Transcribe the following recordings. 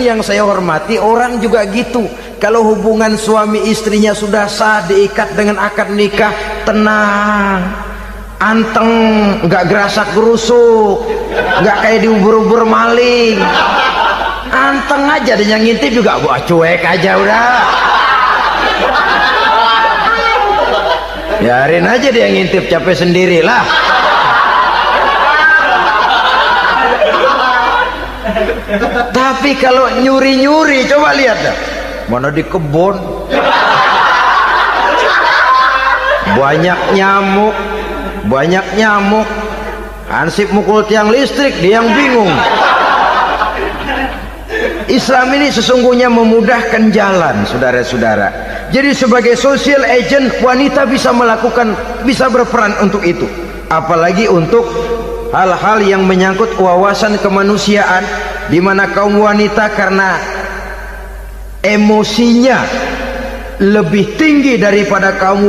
Yang saya hormati, orang juga gitu. Kalau hubungan suami istrinya sudah sah, diikat dengan akad nikah, tenang, anteng, nggak gerasak gerusuk, nggak kayak diubur-ubur maling, anteng aja. Dan yang ngintip juga buat cuek aja udah. Biarin aja dia ngintip, capek sendirilah. Tapi kalau nyuri-nyuri, coba lihat dah, mana di kebun banyak nyamuk, hansip mukul tiang listrik, dia yang bingung. Islam ini sesungguhnya memudahkan jalan, saudara-saudara. Jadi sebagai social agent, wanita bisa berperan untuk itu, apalagi untuk hal-hal yang menyangkut wawasan kemanusiaan, di mana kaum wanita karena emosinya lebih tinggi daripada kaum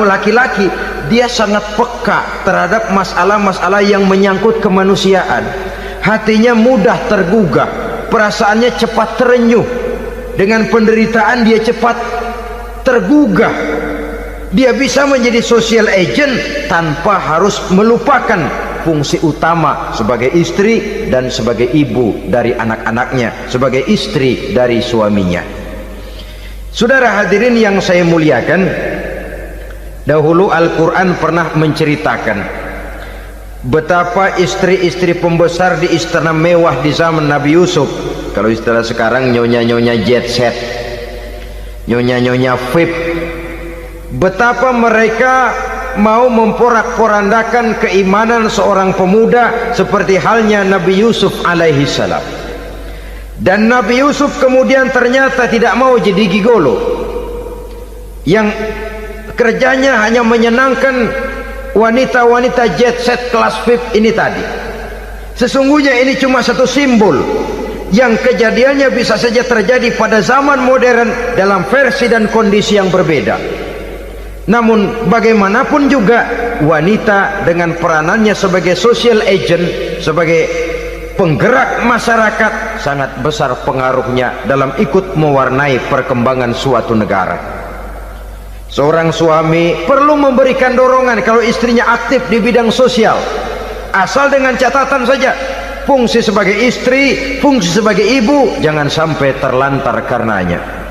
laki-laki, dia sangat peka terhadap masalah-masalah yang menyangkut kemanusiaan. Hatinya mudah tergugah, perasaannya cepat terenyuh, dengan penderitaan dia cepat tergugah. Dia bisa menjadi social agent tanpa harus melupakan fungsi utama sebagai istri dan sebagai ibu dari anak-anaknya, sebagai istri dari suaminya. Saudara hadirin yang saya muliakan, dahulu Al-Quran pernah menceritakan betapa istri-istri pembesar di istana mewah di zaman Nabi Yusuf. Kalau istilah sekarang nyonya-nyonya jet set, nyonya-nyonya VIP, betapa mereka mau memporak-porandakan keimanan seorang pemuda seperti halnya Nabi Yusuf alaihi salam. Dan Nabi Yusuf kemudian ternyata tidak mau jadi gigolo yang kerjanya hanya menyenangkan wanita-wanita jet set kelas VIP ini tadi. Sesungguhnya ini cuma satu simbol yang kejadiannya bisa saja terjadi pada zaman modern dalam versi dan kondisi yang berbeda. Namun bagaimanapun juga, wanita dengan peranannya sebagai social agent, sebagai penggerak masyarakat, sangat besar pengaruhnya dalam ikut mewarnai perkembangan suatu negara. Seorang suami perlu memberikan dorongan kalau istrinya aktif di bidang sosial, asal dengan catatan saja, fungsi sebagai istri, fungsi sebagai ibu jangan sampai terlantar karenanya.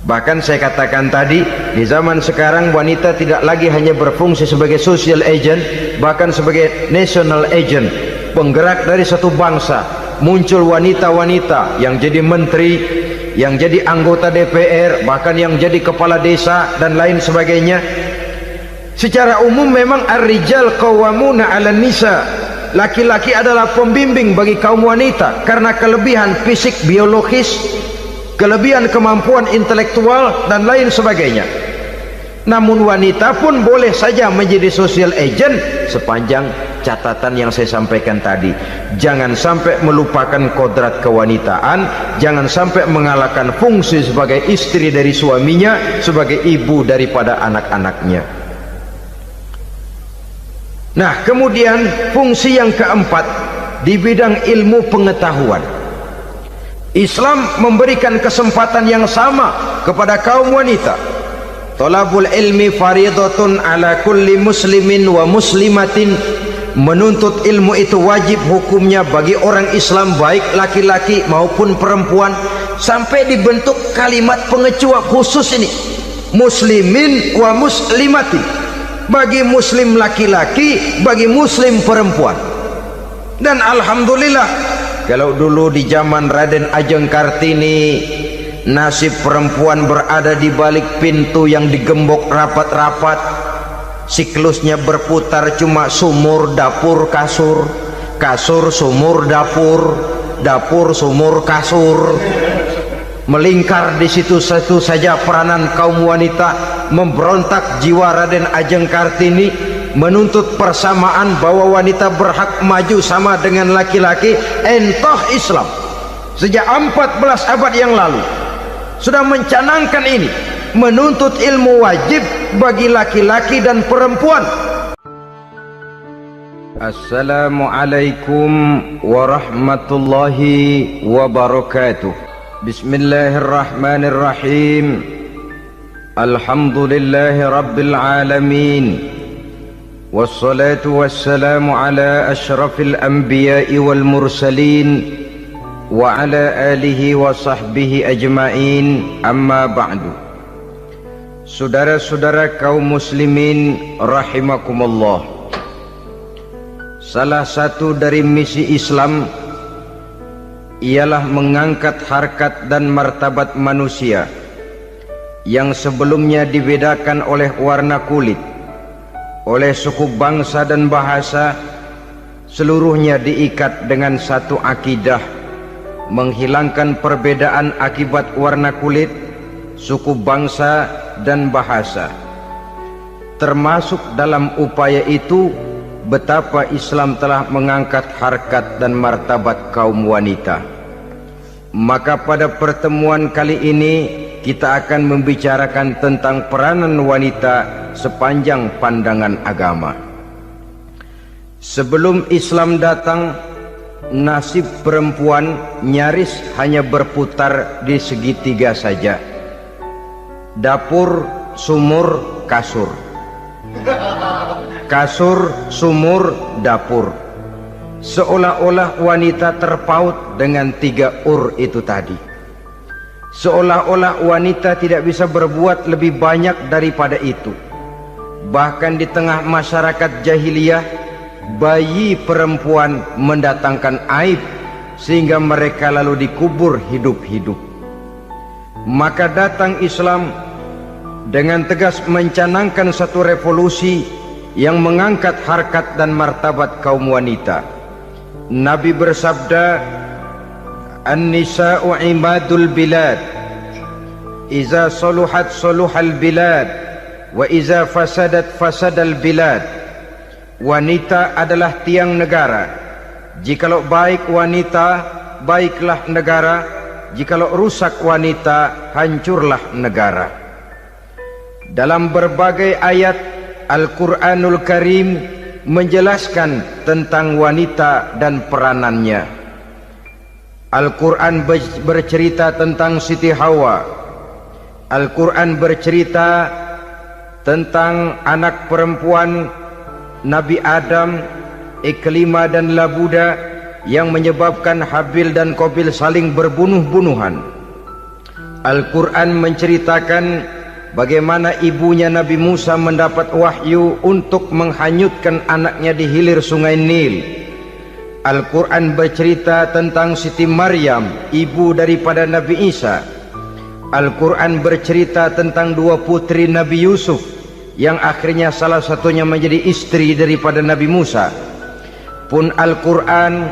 Bahkan saya katakan tadi, di zaman sekarang wanita tidak lagi hanya berfungsi sebagai social agent, bahkan sebagai national agent, penggerak dari satu bangsa. Muncul wanita-wanita yang jadi menteri, yang jadi anggota DPR, bahkan yang jadi kepala desa dan lain sebagainya. Secara umum memang ar-rijal qawwamuna 'alan nisa, laki-laki adalah pembimbing bagi kaum wanita karena kelebihan fisik biologis, kelebihan kemampuan intelektual dan lain sebagainya. Namun wanita pun boleh saja menjadi social agent sepanjang catatan yang saya sampaikan tadi. Jangan sampai melupakan kodrat kewanitaan, jangan sampai mengalahkan fungsi sebagai istri dari suaminya, sebagai ibu daripada anak-anaknya. Nah, kemudian fungsi yang keempat di bidang ilmu pengetahuan. Islam memberikan kesempatan yang sama kepada kaum wanita. Thalabul ilmi faridatun ala kulli muslimin wa muslimatin. Menuntut ilmu itu wajib hukumnya bagi orang Islam, baik laki-laki maupun perempuan. Sampai dibentuk kalimat pengecuali khusus ini, muslimin wa muslimatin, bagi muslim laki-laki, bagi muslim perempuan. Dan alhamdulillah, kalau dulu di zaman Raden Ajeng Kartini, nasib perempuan berada di balik pintu yang digembok rapat-rapat, siklusnya berputar cuma sumur, dapur, kasur, kasur, sumur, dapur, dapur, sumur, kasur. Melingkar di situ satu saja peranan kaum wanita. Memberontak jiwa Raden Ajeng Kartini, menuntut persamaan bahwa wanita berhak maju sama dengan laki-laki. Entah Islam sejak 14 abad yang lalu sudah mencanangkan ini, menuntut ilmu wajib bagi laki-laki dan perempuan. Assalamualaikum warahmatullahi wabarakatuh. Bismillahirrahmanirrahim. Alhamdulillahi rabbil alamin. Wassalatu wassalamu ala ashrafil anbiya'i wal mursalin wa ala alihi wa sahbihi ajma'in, amma ba'du. Saudara-saudara kaum muslimin rahimakumullah, salah satu dari misi Islam ialah mengangkat harkat dan martabat manusia yang sebelumnya dibedakan oleh warna kulit, oleh suku bangsa dan bahasa. Seluruhnya diikat dengan satu akidah, menghilangkan perbedaan akibat warna kulit, suku bangsa dan bahasa. Termasuk dalam upaya itu betapa Islam telah mengangkat harkat dan martabat kaum wanita. Maka pada pertemuan kali ini kita akan membicarakan tentang peranan wanita sepanjang pandangan agama. Sebelum Islam datang, nasib perempuan nyaris hanya berputar di segitiga saja: dapur, sumur, kasur. Kasur, sumur, dapur. Seolah-olah wanita terpaut dengan tiga itu tadi. Seolah-olah wanita tidak bisa berbuat lebih banyak daripada itu. Bahkan di tengah masyarakat jahiliyah, bayi perempuan mendatangkan aib sehingga mereka lalu dikubur hidup-hidup. Maka datang Islam dengan tegas mencanangkan satu revolusi yang mengangkat harkat dan martabat kaum wanita. Nabi bersabda, "An-nisa'u imadul bilad, iza saluhat saluhal bilad, wa iza fasadat fasadal bilad." Wanita adalah tiang negara. Jikalau baik wanita, baiklah negara. Jikalau rusak wanita, hancurlah negara. Dalam berbagai ayat Al-Quranul Karim menjelaskan tentang wanita dan peranannya. Al-Quran bercerita tentang Siti Hawa. Al-Quran bercerita tentang anak perempuan Nabi Adam, Iklimah dan Labuda, yang menyebabkan Habil dan Qabil saling berbunuh-bunuhan. Al-Quran menceritakan bagaimana ibunya Nabi Musa mendapat wahyu untuk menghanyutkan anaknya di hilir sungai Nil. Al-Quran bercerita tentang Siti Maryam, ibu daripada Nabi Isa. Al-Quran bercerita tentang dua putri Nabi Yusuf, yang akhirnya salah satunya menjadi istri daripada Nabi Musa. Pun Al-Quran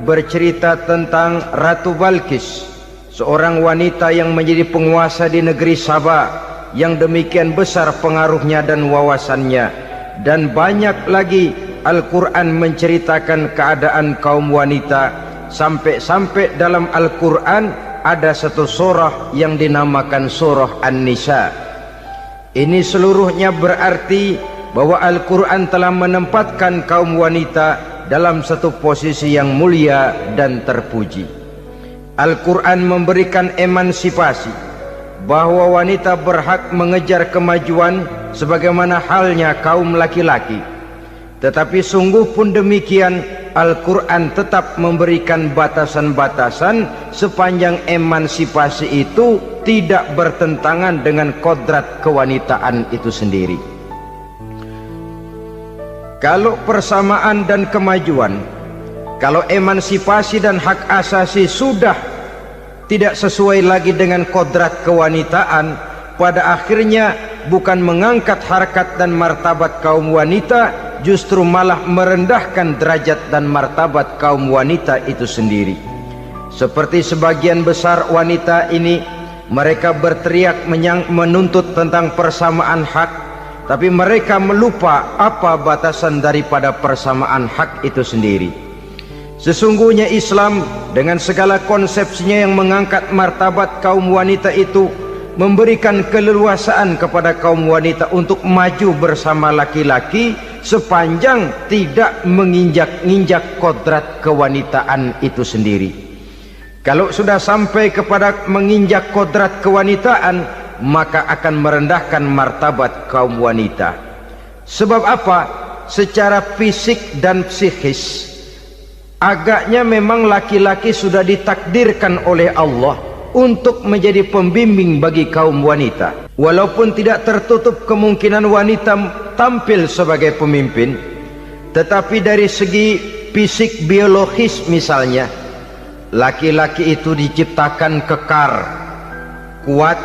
bercerita tentang Ratu Balqis, seorang wanita yang menjadi penguasa di negeri Sabah, yang demikian besar pengaruhnya dan wawasannya. Dan banyak lagi Al-Quran menceritakan keadaan kaum wanita, sampai-sampai dalam Al-Quran ada satu surah yang dinamakan surah An-Nisa. Ini seluruhnya berarti bahwa Al-Quran telah menempatkan kaum wanita dalam satu posisi yang mulia dan terpuji. Al-Quran memberikan emansipasi, bahwa wanita berhak mengejar kemajuan sebagaimana halnya kaum laki-laki. Tetapi sungguh pun demikian, Al-Quran tetap memberikan batasan-batasan sepanjang emansipasi itu tidak bertentangan dengan kodrat kewanitaan itu sendiri. Kalau persamaan dan kemajuan, kalau emansipasi dan hak asasi sudah tidak sesuai lagi dengan kodrat kewanitaan, pada akhirnya bukan mengangkat harkat dan martabat kaum wanita, justru malah merendahkan derajat dan martabat kaum wanita itu sendiri. Seperti sebagian besar wanita ini, mereka berteriak menuntut tentang persamaan hak, tapi mereka melupa apa batasan daripada persamaan hak itu sendiri. Sesungguhnya Islam dengan segala konsepsinya yang mengangkat martabat kaum wanita itu memberikan keleluasaan kepada kaum wanita untuk maju bersama laki-laki sepanjang tidak menginjak-injak kodrat kewanitaan itu sendiri. Kalau sudah sampai kepada menginjak kodrat kewanitaan, maka akan merendahkan martabat kaum wanita. Sebab apa? Secara fisik dan psikis agaknya memang laki-laki sudah ditakdirkan oleh Allah untuk menjadi pembimbing bagi kaum wanita. Walaupun tidak tertutup kemungkinan wanita tampil sebagai pemimpin, tetapi dari segi fisik biologis misalnya, laki-laki itu diciptakan kekar, kuat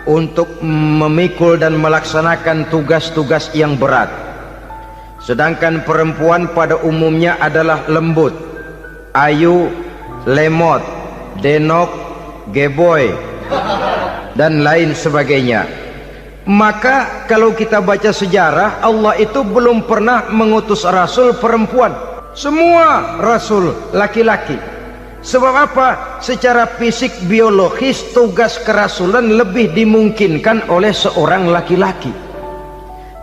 untuk memikul dan melaksanakan tugas-tugas yang berat. Sedangkan perempuan pada umumnya adalah lembut, ayu, lemot, denok, geboy, dan lain sebagainya. Maka kalau kita baca sejarah, Allah itu belum pernah mengutus rasul perempuan. Semua rasul laki-laki. Sebab apa? Secara fisik biologis tugas kerasulan lebih dimungkinkan oleh seorang laki-laki.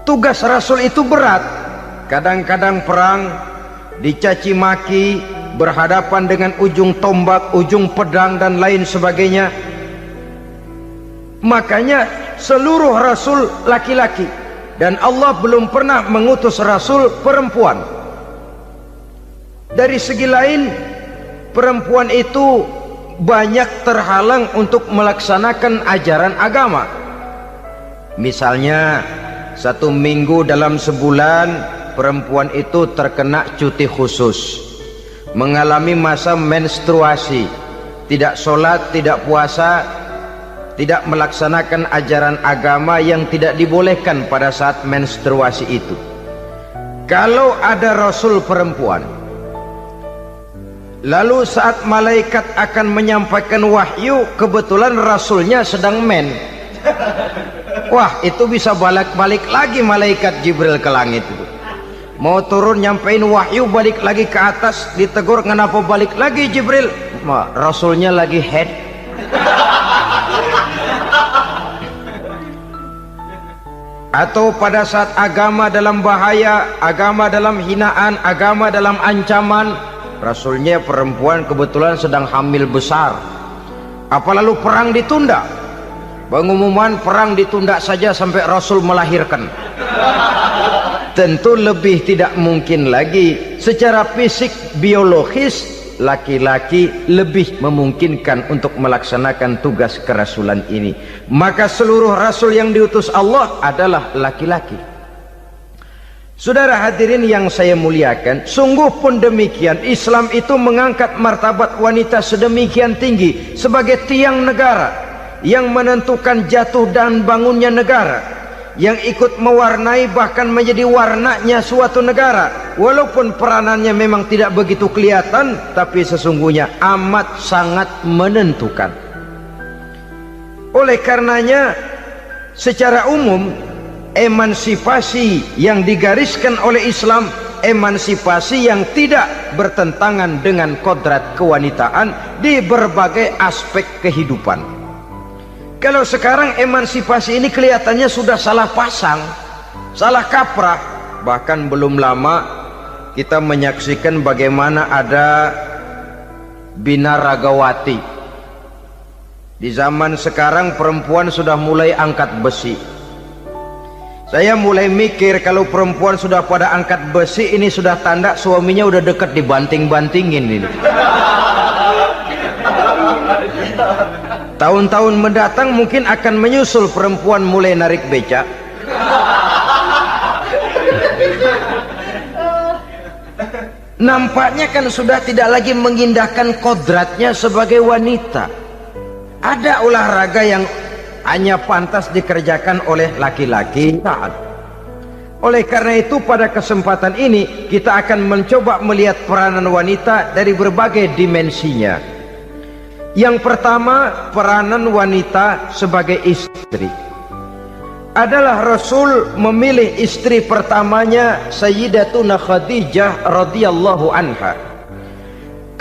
Tugas rasul itu berat. Kadang-kadang perang, dicaci maki, berhadapan dengan ujung tombak, ujung pedang dan lain sebagainya. Makanya seluruh rasul laki-laki, dan Allah belum pernah mengutus rasul perempuan. Dari segi lain, perempuan itu banyak terhalang untuk melaksanakan ajaran agama. Misalnya 1 minggu dalam sebulan perempuan itu terkena cuti khusus, mengalami masa menstruasi, tidak sholat, tidak puasa, tidak melaksanakan ajaran agama yang tidak dibolehkan pada saat menstruasi itu. Kalau ada rasul perempuan, lalu saat malaikat akan menyampaikan wahyu, kebetulan rasulnya sedang wah, itu bisa balik lagi malaikat Jibril ke langit itu. Mau turun nyampein wahyu, balik lagi ke atas, ditegur, kenapa balik lagi Jibril? Rasulnya lagi head. Atau pada saat agama dalam bahaya, agama dalam hinaan, agama dalam ancaman, rasulnya perempuan kebetulan sedang hamil besar. Apa lalu perang ditunda? Pengumuman perang ditunda saja sampai rasul melahirkan. Tentu lebih tidak mungkin lagi. Secara fisik biologis, laki-laki lebih memungkinkan untuk melaksanakan tugas kerasulan ini. Maka seluruh rasul yang diutus Allah adalah laki-laki. Saudara hadirin yang saya muliakan, sungguh pun demikian, Islam itu mengangkat martabat wanita sedemikian tinggi sebagai tiang negara yang menentukan jatuh dan bangunnya negara, yang ikut mewarnai bahkan menjadi warnanya suatu negara. Walaupun peranannya memang tidak begitu kelihatan, tapi sesungguhnya amat sangat menentukan. Oleh karenanya, secara umum, emansipasi yang digariskan oleh Islam, emansipasi yang tidak bertentangan dengan kodrat kewanitaan di berbagai aspek kehidupan. Kalau sekarang emansipasi ini kelihatannya sudah salah pasang, salah kaprah. Bahkan belum lama kita menyaksikan bagaimana ada binaragawati. Di zaman sekarang perempuan sudah mulai angkat besi. Saya mulai mikir, kalau perempuan sudah pada angkat besi, ini sudah tanda suaminya udah deket dibanting-bantingin ini. Tahun-tahun mendatang mungkin akan menyusul perempuan mulai narik becak. Nampaknya kan sudah tidak lagi mengindahkan kodratnya sebagai wanita. Ada olahraga yang hanya pantas dikerjakan oleh laki-laki. Oleh karena itu, pada kesempatan ini kita akan mencoba melihat peranan wanita dari berbagai dimensinya. Yang pertama, peranan wanita sebagai istri. Adalah Rasul memilih istri pertamanya Sayyidatuna Khadijah radhiyallahu anha.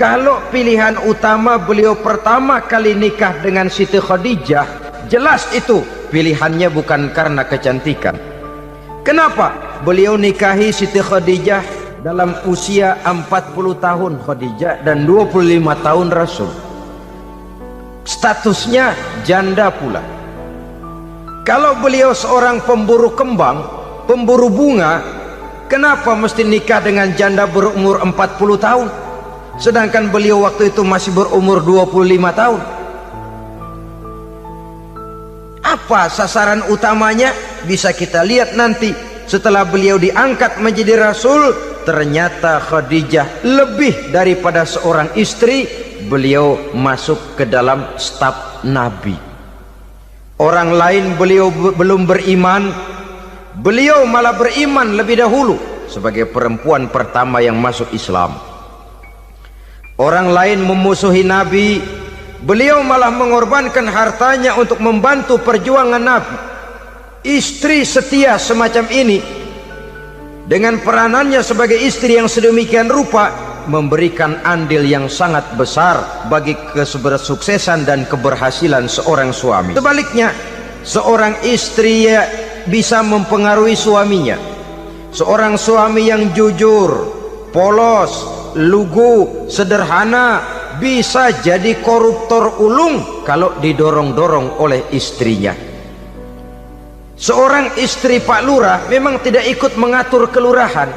Kalau pilihan utama beliau pertama kali nikah dengan Siti Khadijah, jelas itu pilihannya bukan karena kecantikan. Kenapa? beliau nikahi Siti Khadijah dalam usia 40 tahun Khadijah dan 25 tahun Rasul. Statusnya janda pula. Kalau beliau seorang pemburu kembang, pemburu bunga, kenapa mesti nikah dengan janda berumur 40 tahun? Sedangkan beliau waktu itu masih berumur 25 tahun. Apa sasaran utamanya? Bisa kita lihat nanti. Setelah beliau diangkat menjadi Rasul, ternyata Khadijah lebih daripada seorang istri. Beliau masuk ke dalam staf Nabi. Orang lain beliau belum beriman, beliau malah beriman lebih dahulu sebagai perempuan pertama yang masuk Islam. Orang lain memusuhi Nabi, beliau malah mengorbankan hartanya untuk membantu perjuangan Nabi. Istri setia semacam ini, dengan peranannya sebagai istri yang sedemikian rupa, memberikan andil yang sangat besar bagi kesuksesan dan keberhasilan seorang suami. Sebaliknya, seorang istri bisa mempengaruhi suaminya. Seorang suami yang jujur, polos, lugu, sederhana, bisa jadi koruptor ulung kalau didorong-dorong oleh istrinya. Seorang istri Pak Lurah memang tidak ikut mengatur kelurahan,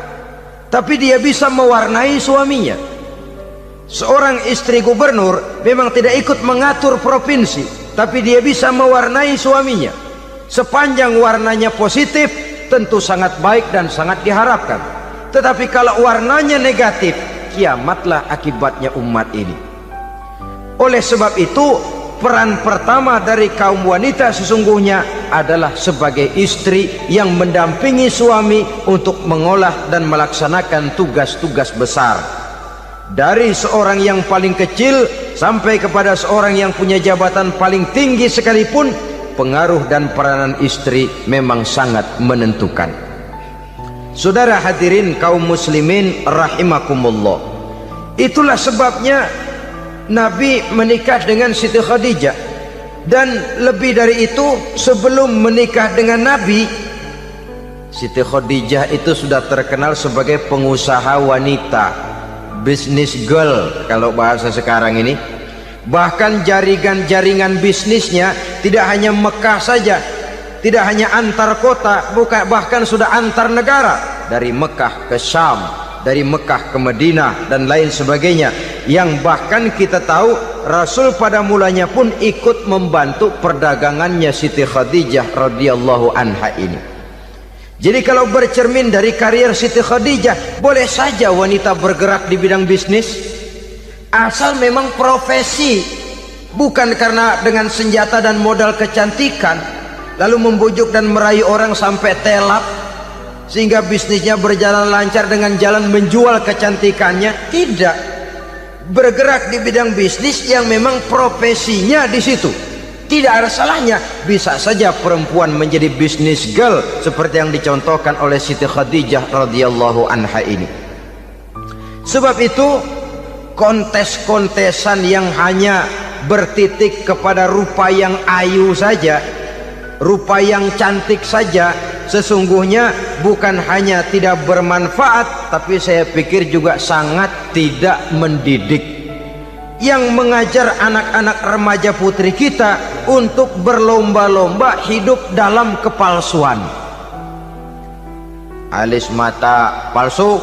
tapi dia bisa mewarnai suaminya. Seorang istri gubernur memang tidak ikut mengatur provinsi, tapi dia bisa mewarnai suaminya. Sepanjang warnanya positif, tentu sangat baik dan sangat diharapkan. Tetapi kalau warnanya negatif, kiamatlah akibatnya umat ini. Oleh sebab itu, peran pertama dari kaum wanita sesungguhnya adalah sebagai istri yang mendampingi suami untuk mengolah dan melaksanakan tugas-tugas besar. Dari seorang yang paling kecil sampai kepada seorang yang punya jabatan paling tinggi sekalipun, pengaruh dan peranan istri memang sangat menentukan. Saudara hadirin kaum muslimin rahimakumullah, itulah sebabnya Nabi menikah dengan Siti Khadijah. Dan lebih dari itu, sebelum menikah dengan Nabi, Siti Khadijah itu sudah terkenal sebagai pengusaha wanita, business girl kalau bahasa sekarang ini. Bahkan jaringan-jaringan bisnisnya tidak hanya Mekah saja, tidak hanya antar kota, bukan, bahkan sudah antar negara, dari Mekah ke Syam, dari Mekah ke Madinah dan lain sebagainya, yang bahkan kita tahu Rasul pada mulanya pun ikut membantu perdagangannya Siti Khadijah radhiyallahu anha ini. Jadi kalau bercermin dari karier Siti Khadijah, boleh saja wanita bergerak di bidang bisnis, asal memang profesi, bukan karena dengan senjata dan modal kecantikan lalu membujuk dan merayu orang sampai telap sehingga bisnisnya berjalan lancar dengan jalan menjual kecantikannya. Tidak, bergerak di bidang bisnis yang memang profesinya di situ. Tidak ada salahnya. Bisa saja perempuan menjadi bisnis girl seperti yang dicontohkan oleh Siti Khadijah radhiyallahu anha ini. Sebab itu, kontes-kontesan yang hanya bertitik kepada rupa yang ayu saja, rupa yang cantik saja, sesungguhnya bukan hanya tidak bermanfaat, tapi saya pikir juga sangat tidak mendidik. Yang mengajar anak-anak remaja putri kita untuk berlomba-lomba hidup dalam kepalsuan. Alis mata palsu,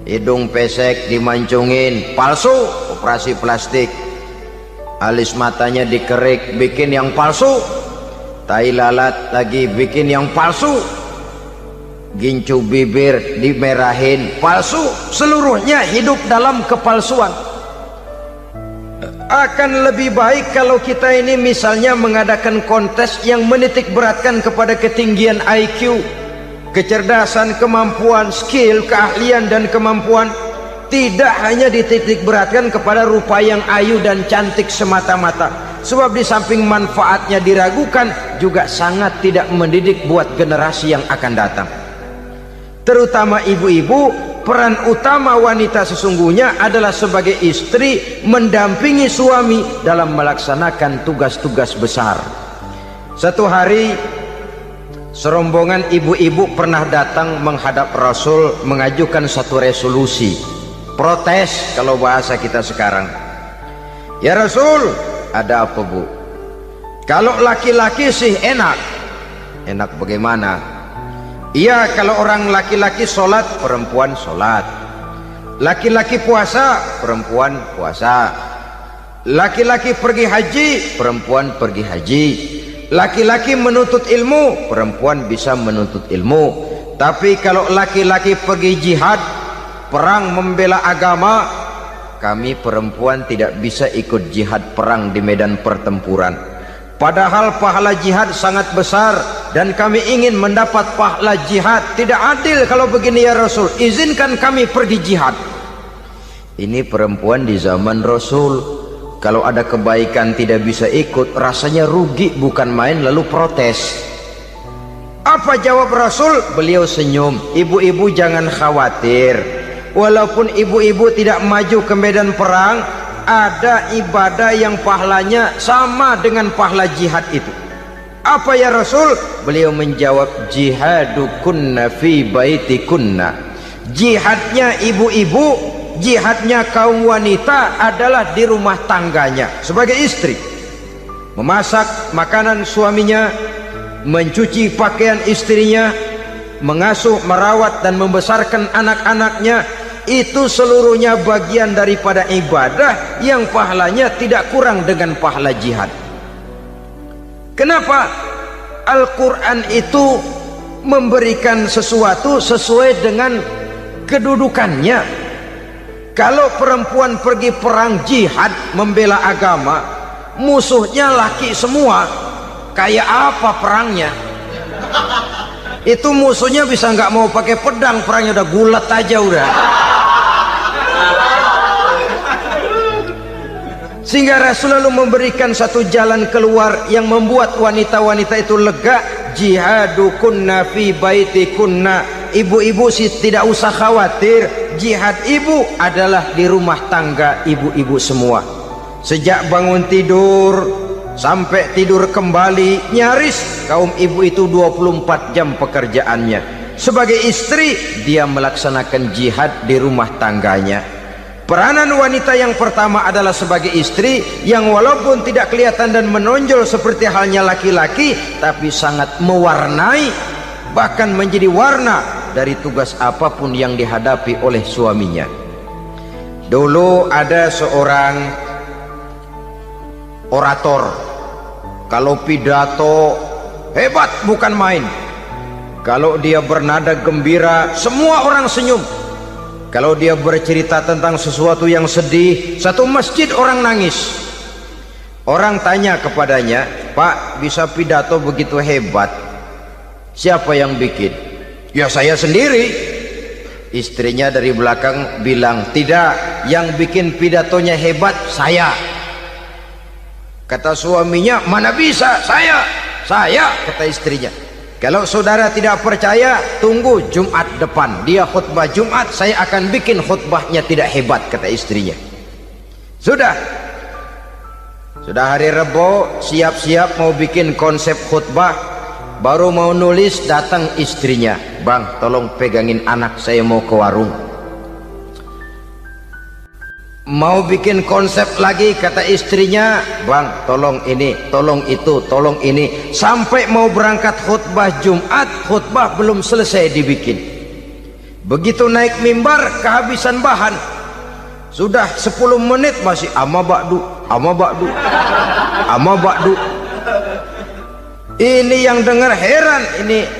hidung pesek dimancungin palsu, operasi plastik. Alis matanya dikerik bikin yang palsu, tai lalat lagi bikin yang palsu, gincu bibir dimerahin palsu. Seluruhnya hidup dalam kepalsuan. Akan lebih baik kalau kita ini misalnya mengadakan kontes yang menitik beratkan kepada ketinggian IQ, kecerdasan, kemampuan, skill, keahlian dan kemampuan. Tidak hanya dititik beratkan kepada rupa yang ayu dan cantik semata-mata, sebab di samping manfaatnya diragukan, juga sangat tidak mendidik buat generasi yang akan datang. Terutama ibu-ibu, peran utama wanita sesungguhnya adalah sebagai istri mendampingi suami dalam melaksanakan tugas-tugas besar. Satu hari serombongan ibu-ibu pernah datang menghadap Rasul mengajukan satu resolusi, protes kalau bahasa kita sekarang. Ya Rasul, ada apa bu? Kalau laki-laki sih enak. Enak bagaimana? Iya, kalau orang laki-laki sholat, perempuan sholat. Laki-laki puasa, perempuan puasa. Laki-laki pergi haji, perempuan pergi haji. Laki-laki menuntut ilmu, perempuan bisa menuntut ilmu. Tapi kalau laki-laki pergi jihad, perang membela agama, kami perempuan tidak bisa ikut jihad perang di medan pertempuran. Padahal pahala jihad sangat besar dan kami ingin mendapat pahala jihad. Tidak adil kalau begini ya Rasul, izinkan kami pergi jihad. Ini perempuan di zaman Rasul, kalau ada kebaikan tidak bisa ikut, rasanya rugi bukan main, lalu protes. Apa jawab Rasul? Beliau senyum. Ibu-ibu jangan khawatir, walaupun ibu-ibu tidak maju ke medan perang, ada ibadah yang pahalanya sama dengan pahala jihad itu. Apa ya Rasul? Beliau menjawab, jihadukunna fi baitikunna. Jihadnya ibu-ibu, jihadnya kaum wanita adalah di rumah tangganya sebagai istri, memasak makanan suaminya, mencuci pakaian istrinya, mengasuh, merawat dan membesarkan anak-anaknya. Itu seluruhnya bagian daripada ibadah yang pahalanya tidak kurang dengan pahala jihad. Kenapa? Al-Quran itu memberikan sesuatu sesuai dengan kedudukannya. Kalau perempuan pergi perang jihad membela agama, musuhnya laki semua, kayak apa perangnya? Itu musuhnya bisa nggak mau pakai pedang, perangnya udah gulat aja udah. Sehingga Rasul lalu memberikan satu jalan keluar yang membuat wanita-wanita itu lega. Jihadukunna fi baitikunna. Ibu-ibu sih tidak usah khawatir, jihad ibu adalah di rumah tangga ibu-ibu semua. Sejak bangun tidur sampai tidur kembali, nyaris kaum ibu itu 24 jam pekerjaannya. Sebagai istri, dia melaksanakan jihad di rumah tangganya. Peranan wanita yang pertama adalah sebagai istri, yang walaupun tidak kelihatan dan menonjol seperti halnya laki-laki, tapi sangat mewarnai, bahkan menjadi warna dari tugas apapun yang dihadapi oleh suaminya. Dulu ada seorang orator, kalau pidato hebat bukan main. Kalau dia bernada gembira, semua orang senyum. Kalau dia bercerita tentang sesuatu yang sedih, satu masjid orang nangis. Orang tanya kepadanya, Pak, bisa pidato begitu hebat, siapa yang bikin? Ya saya sendiri. Istrinya dari belakang bilang, tidak, yang bikin pidatonya hebat saya. Kata suaminya, mana bisa, saya, kata istrinya. Kalau saudara tidak percaya, tunggu Jumat depan, dia khutbah Jumat, saya akan bikin khutbahnya tidak hebat, kata istrinya. Sudah hari Rebo, siap-siap mau bikin konsep khutbah, baru mau nulis, datang istrinya, Bang, tolong pegangin anak, saya mau ke warung. Mau bikin konsep lagi, kata istrinya, Bang, tolong ini, tolong itu, tolong ini. Sampai mau berangkat khutbah Jumat, khutbah belum selesai dibikin. Begitu naik mimbar, kehabisan bahan. Sudah 10 menit masih ama ba'du, ama ba'du, ama ba'du. Ini yang dengar heran,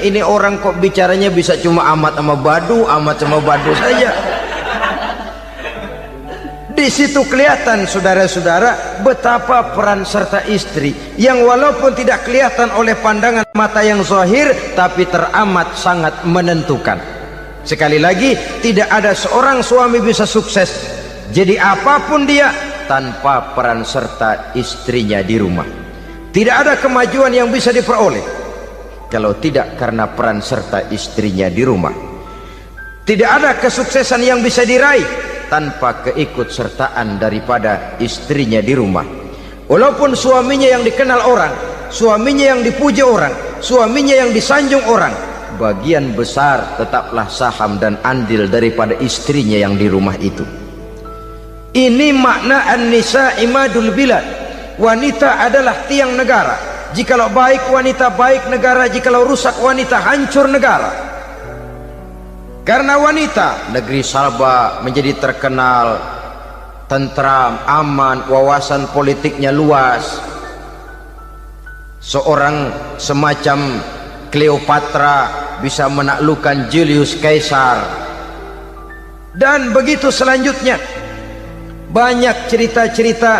ini orang kok bicaranya bisa cuma amat sama badu, amat sama badu saja. Di situ kelihatan saudara-saudara betapa peran serta istri yang walaupun tidak kelihatan oleh pandangan mata yang zahir, tapi teramat sangat menentukan. Sekali lagi, tidak ada seorang suami bisa sukses jadi apapun dia tanpa peran serta istrinya di rumah. Tidak ada kemajuan yang bisa diperoleh kalau tidak karena peran serta istrinya di rumah. Tidak ada kesuksesan yang bisa diraih tanpa keikutsertaan daripada istrinya di rumah. Walaupun suaminya yang dikenal orang, suaminya yang dipuji orang, suaminya yang disanjung orang, bagian besar tetaplah saham dan andil daripada istrinya yang di rumah itu. Ini makna an-nisa imadul bilad. Wanita adalah tiang negara. Jikalau baik wanita, baik negara. Jikalau rusak wanita, hancur negara. Karena wanita, negeri Sabah menjadi terkenal tentram, aman, wawasan politiknya luas. Seorang semacam Cleopatra bisa menaklukkan Julius Caesar. Dan begitu selanjutnya. Banyak cerita-cerita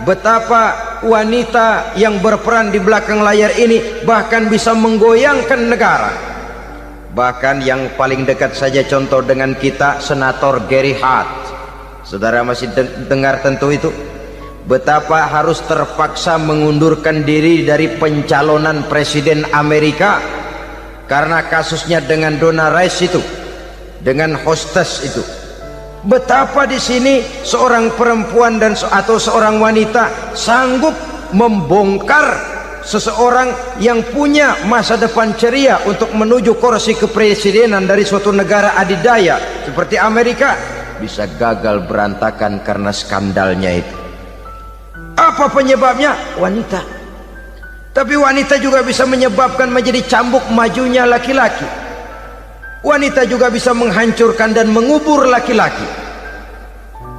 betapa wanita yang berperan di belakang layar ini bahkan bisa menggoyangkan negara. Bahkan yang paling dekat saja contoh dengan kita, Senator Gary Hart. Saudara masih dengar tentu itu. Betapa harus terpaksa mengundurkan diri dari pencalonan presiden Amerika karena kasusnya dengan Donna Rice itu, dengan hostess itu. Betapa di sini seorang perempuan atau seorang wanita sanggup membongkar seseorang yang punya masa depan ceria untuk menuju kursi kepresidenan dari suatu negara adidaya seperti Amerika, bisa gagal berantakan karena skandalnya itu. Apa penyebabnya? Wanita. Tapi wanita juga bisa menyebabkan menjadi cambuk majunya laki-laki. Wanita juga bisa menghancurkan dan mengubur laki-laki.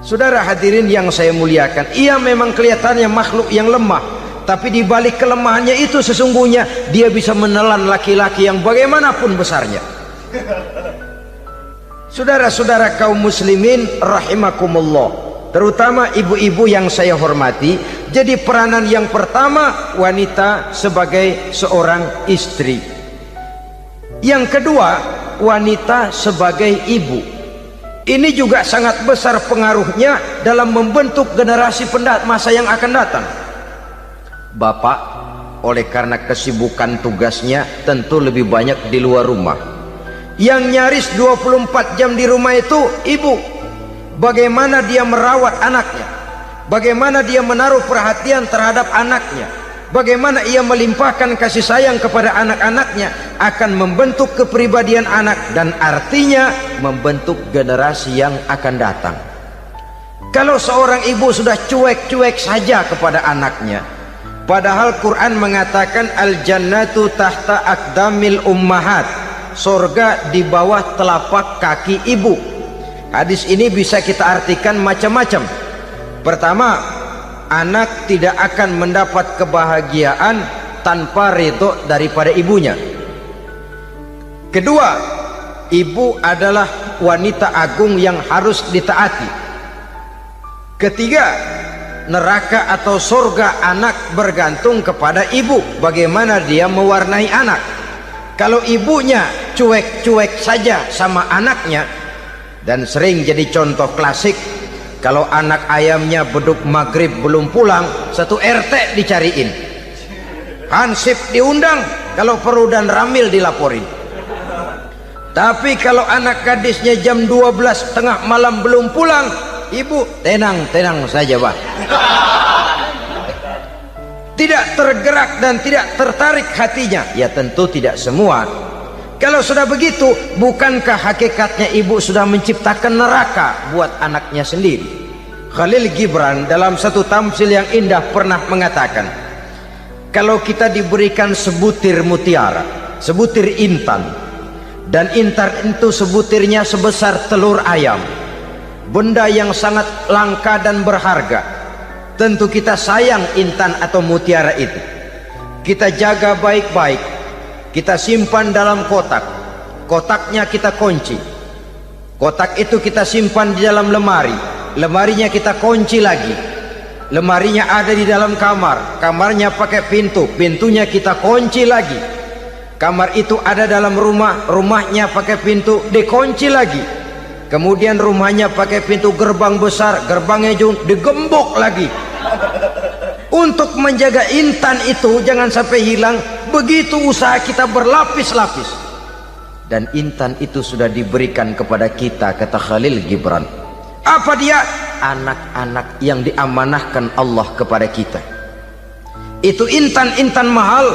Saudara hadirin yang saya muliakan, ia memang kelihatannya makhluk yang lemah, tapi di balik kelemahannya itu sesungguhnya dia bisa menelan laki-laki yang bagaimanapun besarnya. Saudara-saudara kaum muslimin rahimakumullah, terutama ibu-ibu yang saya hormati, jadi peranan yang pertama wanita sebagai seorang istri. Yang kedua, wanita sebagai ibu. Ini juga sangat besar pengaruhnya dalam membentuk generasi masa yang akan datang. Bapak oleh karena kesibukan tugasnya tentu lebih banyak di luar rumah. Yang nyaris 24 jam di rumah itu ibu. Bagaimana dia merawat anaknya, bagaimana dia menaruh perhatian terhadap anaknya, bagaimana ia melimpahkan kasih sayang kepada anak-anaknya, akan membentuk kepribadian anak dan artinya membentuk generasi yang akan datang. Kalau seorang ibu sudah cuek-cuek saja kepada anaknya, padahal Quran mengatakan al-jannatu tahta aqdamil ummahat, surga di bawah telapak kaki ibu. Hadis ini bisa kita artikan macam-macam. Pertama, anak tidak akan mendapat kebahagiaan tanpa ridho daripada ibunya. Kedua, ibu adalah wanita agung yang harus ditaati. Ketiga, neraka atau surga anak bergantung kepada ibu, bagaimana dia mewarnai anak. Kalau ibunya cuek-cuek saja sama anaknya, dan sering jadi contoh klasik, kalau anak ayamnya beduk maghrib belum pulang, satu RT dicariin, hansip diundang, kalau perlu dan ramil dilaporin. Tapi kalau anak gadisnya jam 12 tengah malam belum pulang, ibu tenang-tenang saja Pak, tidak tergerak dan tidak tertarik hatinya. Ya tentu tidak semua. Kalau sudah begitu, bukankah hakikatnya ibu sudah menciptakan neraka buat anaknya sendiri? Khalil Gibran dalam satu tamsil yang indah pernah mengatakan, kalau kita diberikan sebutir mutiara, sebutir intan, dan intan itu sebutirnya sebesar telur ayam, benda yang sangat langka dan berharga, tentu kita sayang intan atau mutiara itu. Kita jaga baik-baik, kita simpan dalam kotak, kotaknya kita kunci, kotak itu kita simpan di dalam lemari, lemarinya kita kunci lagi, lemarinya ada di dalam kamar, kamarnya pakai pintu, pintunya kita kunci lagi, kamar itu ada dalam rumah, rumahnya pakai pintu dikunci lagi, kemudian rumahnya pakai pintu gerbang besar, gerbangnya juga digembok lagi. Untuk menjaga intan itu jangan sampai hilang, begitu usaha kita berlapis-lapis. Dan intan itu sudah diberikan kepada kita, kata Khalil Gibran. Apa dia? Anak-anak yang diamanahkan Allah kepada kita. Itu intan-intan mahal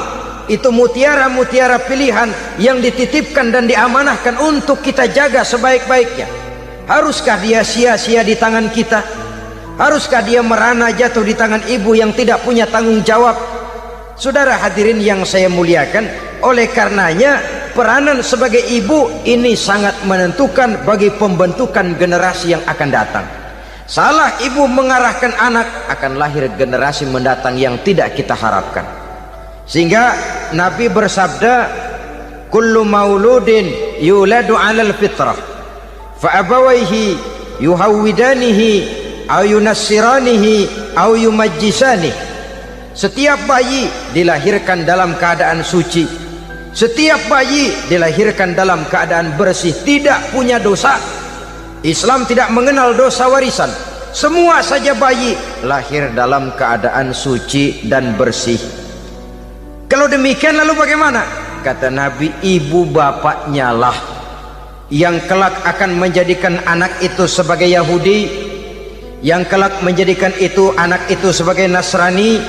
itu mutiara-mutiara pilihan yang dititipkan dan diamanahkan untuk kita jaga sebaik-baiknya. Haruskah dia sia-sia di tangan kita? Haruskah dia merana jatuh di tangan ibu yang tidak punya tanggung jawab? Saudara hadirin yang saya muliakan, oleh karenanya peranan sebagai ibu ini sangat menentukan bagi pembentukan generasi yang akan datang. Salah ibu mengarahkan anak, akan lahir generasi mendatang yang tidak kita harapkan. Sehingga Nabi bersabda, kullu mauludin yuladu 'alal fitrah fa abawaihi yuhawwidanihi aw yunassiranihi aw yumajjisanihi. Setiap bayi dilahirkan dalam keadaan suci, setiap bayi dilahirkan dalam keadaan bersih, tidak punya dosa. Islam tidak mengenal dosa warisan. Semua saja bayi lahir dalam keadaan suci dan bersih. Kalau demikian lalu bagaimana? Kata Nabi, ibu bapaknya lah yang kelak akan menjadikan anak itu sebagai Yahudi, yang kelak menjadikan itu anak itu sebagai Nasrani,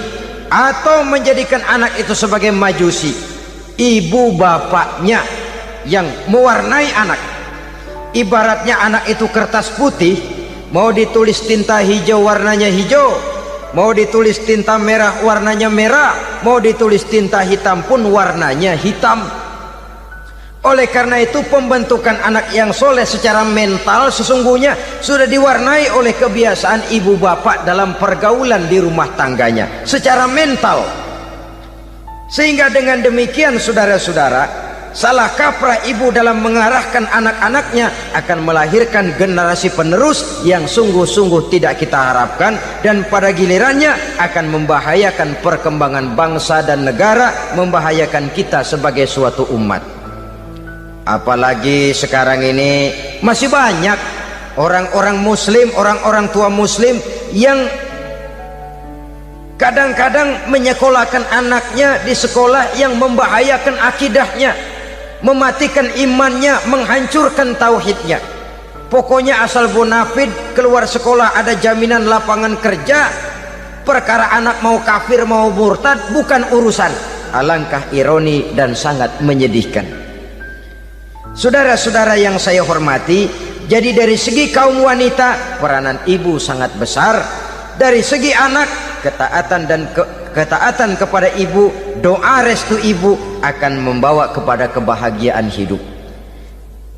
atau menjadikan anak itu sebagai Majusi. Ibu bapaknya yang mewarnai anak. Ibaratnya anak itu kertas putih, mau ditulis tinta hijau warnanya hijau, mau ditulis tinta merah warnanya merah, mau ditulis tinta hitam pun warnanya hitam. Oleh karena itu pembentukan anak yang soleh secara mental sesungguhnya sudah diwarnai oleh kebiasaan ibu bapak dalam pergaulan di rumah tangganya secara mental. Sehingga dengan demikian saudara-saudara, salah kaprah ibu dalam mengarahkan anak-anaknya akan melahirkan generasi penerus yang sungguh-sungguh tidak kita harapkan, dan pada gilirannya akan membahayakan perkembangan bangsa dan negara, membahayakan kita sebagai suatu umat. Apalagi sekarang ini masih banyak orang-orang muslim, orang-orang tua muslim yang kadang-kadang menyekolahkan anaknya di sekolah yang membahayakan akidahnya, mematikan imannya, menghancurkan tauhidnya. Pokoknya asal bonafid keluar sekolah ada jaminan lapangan kerja, perkara anak mau kafir mau murtad bukan urusan. Alangkah ironi dan sangat menyedihkan. Saudara-saudara yang saya hormati, jadi dari segi kaum wanita peranan ibu sangat besar. Dari segi anak, ketaatan kepada ibu, doa restu ibu akan membawa kepada kebahagiaan hidup.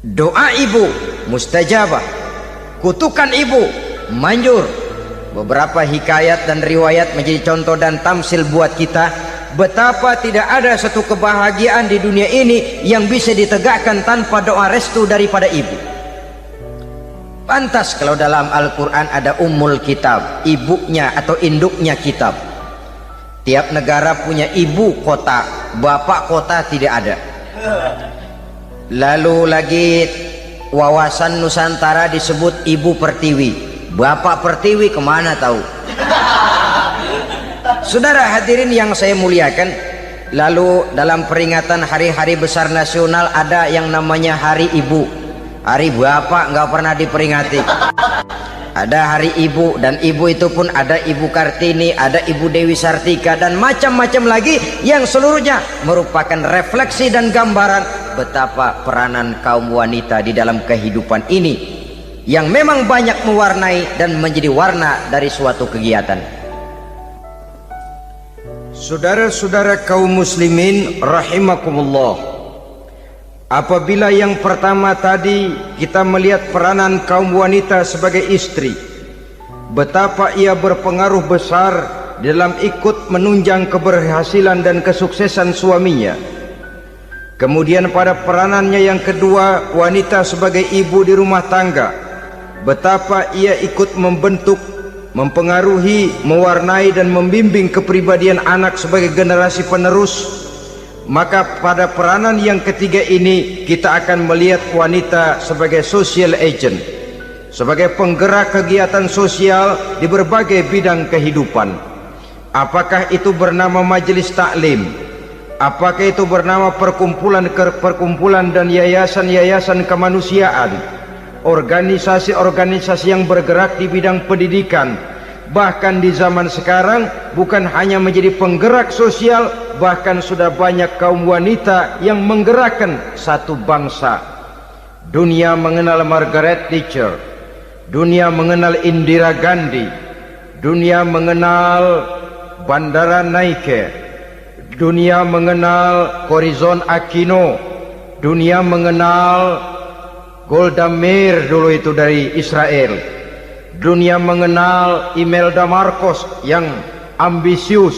Doa ibu mustajabah, kutukan ibu manjur. Beberapa hikayat dan riwayat menjadi contoh dan tamsil buat kita betapa tidak ada satu kebahagiaan di dunia ini yang bisa ditegakkan tanpa doa restu daripada ibu. Pantas kalau dalam Al-Quran ada ummul kitab, ibunya atau induknya kitab. Tiap negara punya ibu kota, bapak kota tidak ada. Lalu lagi wawasan Nusantara disebut ibu pertiwi, bapak pertiwi kemana tahu. Saudara hadirin yang saya muliakan, lalu dalam peringatan hari-hari besar nasional ada yang namanya Hari Ibu. Hari bapak nggak pernah diperingati. Ada Hari Ibu, dan ibu itu pun ada Ibu Kartini, ada Ibu Dewi Sartika, dan macam-macam lagi yang seluruhnya merupakan refleksi dan gambaran betapa peranan kaum wanita di dalam kehidupan ini yang memang banyak mewarnai dan menjadi warna dari suatu kegiatan. Saudara-saudara kaum muslimin rahimakumullah, apabila yang pertama tadi kita melihat peranan kaum wanita sebagai istri, betapa ia berpengaruh besar dalam ikut menunjang keberhasilan dan kesuksesan suaminya. Kemudian pada peranannya yang kedua, wanita sebagai ibu di rumah tangga, betapa ia ikut membentuk, mempengaruhi, mewarnai dan membimbing kepribadian anak sebagai generasi penerus. Maka pada peranan yang ketiga ini kita akan melihat wanita sebagai social agent, sebagai penggerak kegiatan sosial di berbagai bidang kehidupan. Apakah itu bernama majelis taklim, apakah itu bernama perkumpulan dan yayasan-yayasan kemanusiaan, organisasi-organisasi yang bergerak di bidang pendidikan, Bahkan di zaman sekarang bukan hanya menjadi penggerak sosial, bahkan sudah banyak kaum wanita yang menggerakkan satu bangsa. Dunia mengenal Margaret Thatcher, dunia mengenal Indira Gandhi, dunia mengenal Bandara Naike, dunia mengenal Corazon Aquino, dunia mengenal Golda Meir dulu itu dari Israel. Dunia mengenal Imelda Marcos yang ambisius,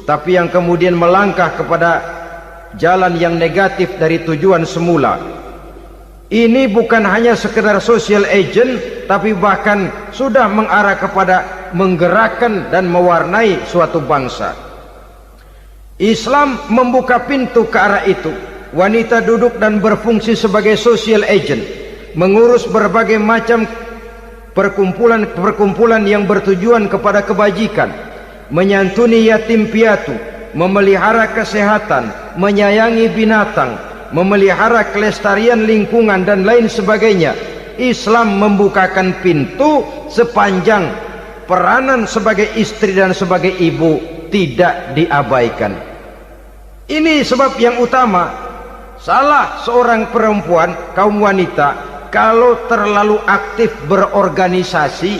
tapi yang kemudian melangkah kepada jalan yang negatif dari tujuan semula. Ini bukan hanya sekedar social agent, tapi bahkan sudah mengarah kepada menggerakkan dan mewarnai suatu bangsa. Islam membuka pintu ke arah itu. Wanita duduk dan berfungsi sebagai social agent, mengurus berbagai macam perkumpulan-perkumpulan yang bertujuan kepada kebajikan, menyantuni yatim piatu, memelihara kesehatan, menyayangi binatang, memelihara kelestarian lingkungan dan lain sebagainya. Islam membukakan pintu sepanjang peranan sebagai istri dan sebagai ibu tidak diabaikan. Ini sebab yang utama, salah seorang perempuan, kaum wanita, kalau terlalu aktif berorganisasi,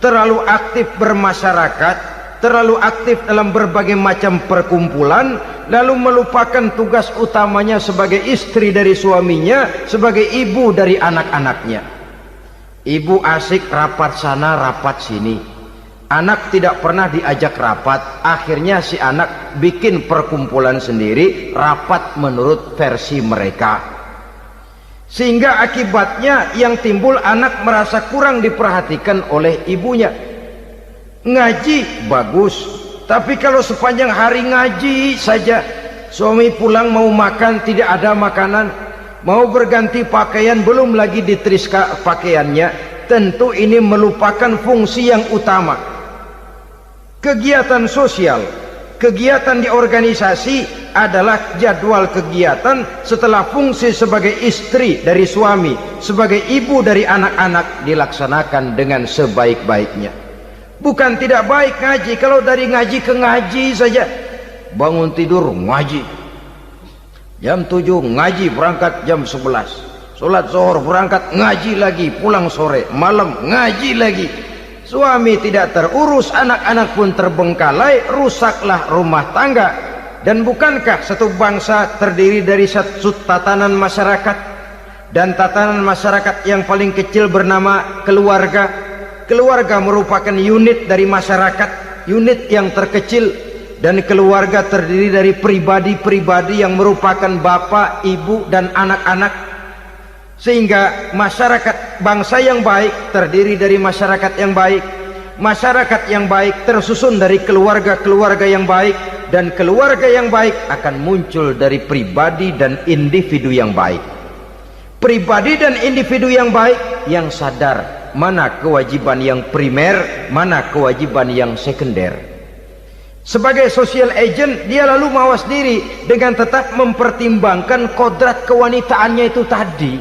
terlalu aktif bermasyarakat, terlalu aktif dalam berbagai macam perkumpulan, lalu melupakan tugas utamanya sebagai istri dari suaminya, sebagai ibu dari anak-anaknya. Ibu asik rapat sana rapat sini, anak tidak pernah diajak rapat, akhirnya si anak bikin perkumpulan sendiri, rapat menurut versi mereka. Sehingga akibatnya yang timbul anak merasa kurang diperhatikan oleh ibunya. Ngaji bagus, tapi kalau sepanjang hari ngaji saja, suami pulang mau makan tidak ada makanan, mau berganti pakaian belum lagi ditriska pakaiannya, tentu ini melupakan fungsi yang utama. Kegiatan sosial, kegiatan di organisasi adalah jadwal kegiatan setelah fungsi sebagai istri dari suami, sebagai ibu dari anak-anak dilaksanakan dengan sebaik-baiknya. Bukan tidak baik ngaji, kalau dari ngaji ke ngaji saja. Bangun tidur ngaji, jam 7 ngaji, berangkat jam 11, sholat zuhur berangkat ngaji lagi, pulang sore, malam ngaji lagi. Suami tidak terurus, anak-anak pun terbengkalai, rusaklah rumah tangga. Dan bukankah satu bangsa terdiri dari satu tatanan masyarakat, dan tatanan masyarakat yang paling kecil bernama keluarga. Keluarga merupakan unit dari masyarakat, unit yang terkecil, dan keluarga terdiri dari pribadi-pribadi yang merupakan bapak, ibu, dan anak-anak. Sehingga masyarakat bangsa yang baik terdiri dari masyarakat yang baik, masyarakat yang baik tersusun dari keluarga-keluarga yang baik, dan keluarga yang baik akan muncul dari pribadi dan individu yang baik. Pribadi dan individu yang baik yang sadar mana kewajiban yang primer, mana kewajiban yang sekunder. Sebagai social agent, dia lalu mawas diri dengan tetap mempertimbangkan kodrat kewanitaannya itu tadi.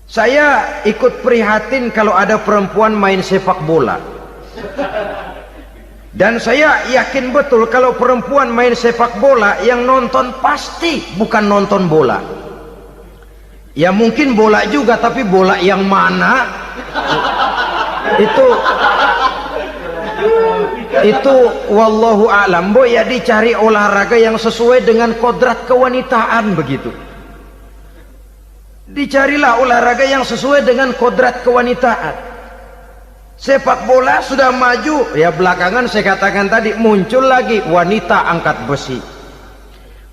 Saya ikut prihatin kalau ada perempuan main sepak bola. Dan saya yakin betul kalau perempuan main sepak bola, yang nonton pasti bukan nonton bola. Ya mungkin bola juga, tapi bola yang mana? Itu wallahu a'lam. Ya dicari olahraga yang sesuai dengan kodrat kewanitaan begitu. Dicarilah olahraga yang sesuai dengan kodrat kewanitaan. Sepak bola sudah maju, ya belakangan saya katakan tadi muncul lagi wanita angkat besi.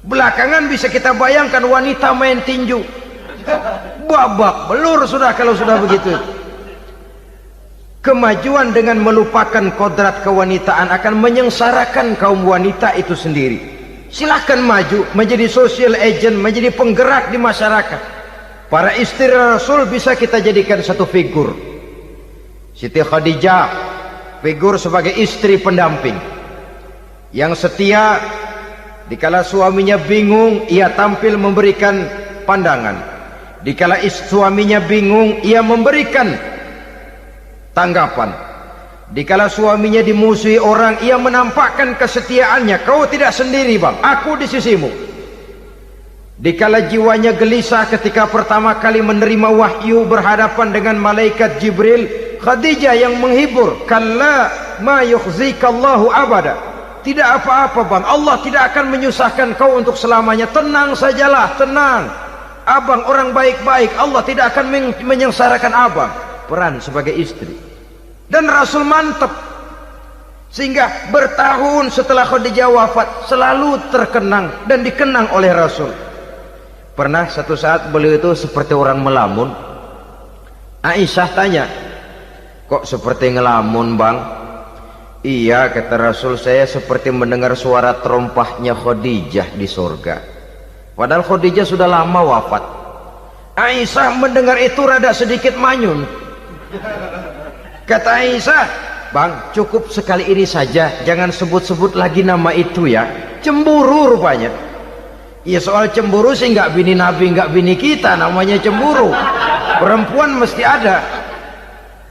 Belakangan bisa kita bayangkan wanita main tinju. Babak belur sudah kalau sudah begitu. Kemajuan dengan melupakan kodrat kewanitaan akan menyengsarakan kaum wanita itu sendiri. Silahkan maju menjadi social agent, menjadi penggerak di masyarakat. Para istri Rasul bisa kita jadikan satu figur. Siti Khadijah, figur sebagai istri pendamping yang setia. Dikala suaminya bingung, ia tampil memberikan pandangan. Dikala suaminya bingung, ia memberikan tanggapan. Dikala suaminya dimusuhi orang, ia menampakkan kesetiaannya. Kau tidak sendiri bang, aku di sisimu. Dikala jiwanya gelisah ketika pertama kali menerima wahyu berhadapan dengan malaikat Jibril, Khadijah yang menghibur. Kalla ma yukhzikallahu abada. Tidak apa-apa bang, Allah tidak akan menyusahkan kau untuk selamanya. Tenang sajalah, tenang. Abang orang baik-baik, Allah tidak akan menyengsarakan abang. Peran sebagai istri. Dan Rasul mantap, sehingga bertahun setelah Khadijah wafat selalu terkenang dan dikenang oleh Rasul. Pernah satu saat beliau itu seperti orang melamun. Aisyah tanya, kok seperti ngelamun bang? Iya, kata Rasul, saya seperti mendengar suara terompahnya Khadijah di surga. Padahal Khadijah sudah lama wafat. Aisyah mendengar itu rada sedikit manyun. Kata Aisyah, bang, cukup sekali ini saja, jangan sebut-sebut lagi nama itu ya. Cemburu rupanya. Ya soal cemburu sih nggak bini Nabi, nggak bini kita, namanya cemburu. Perempuan mesti ada.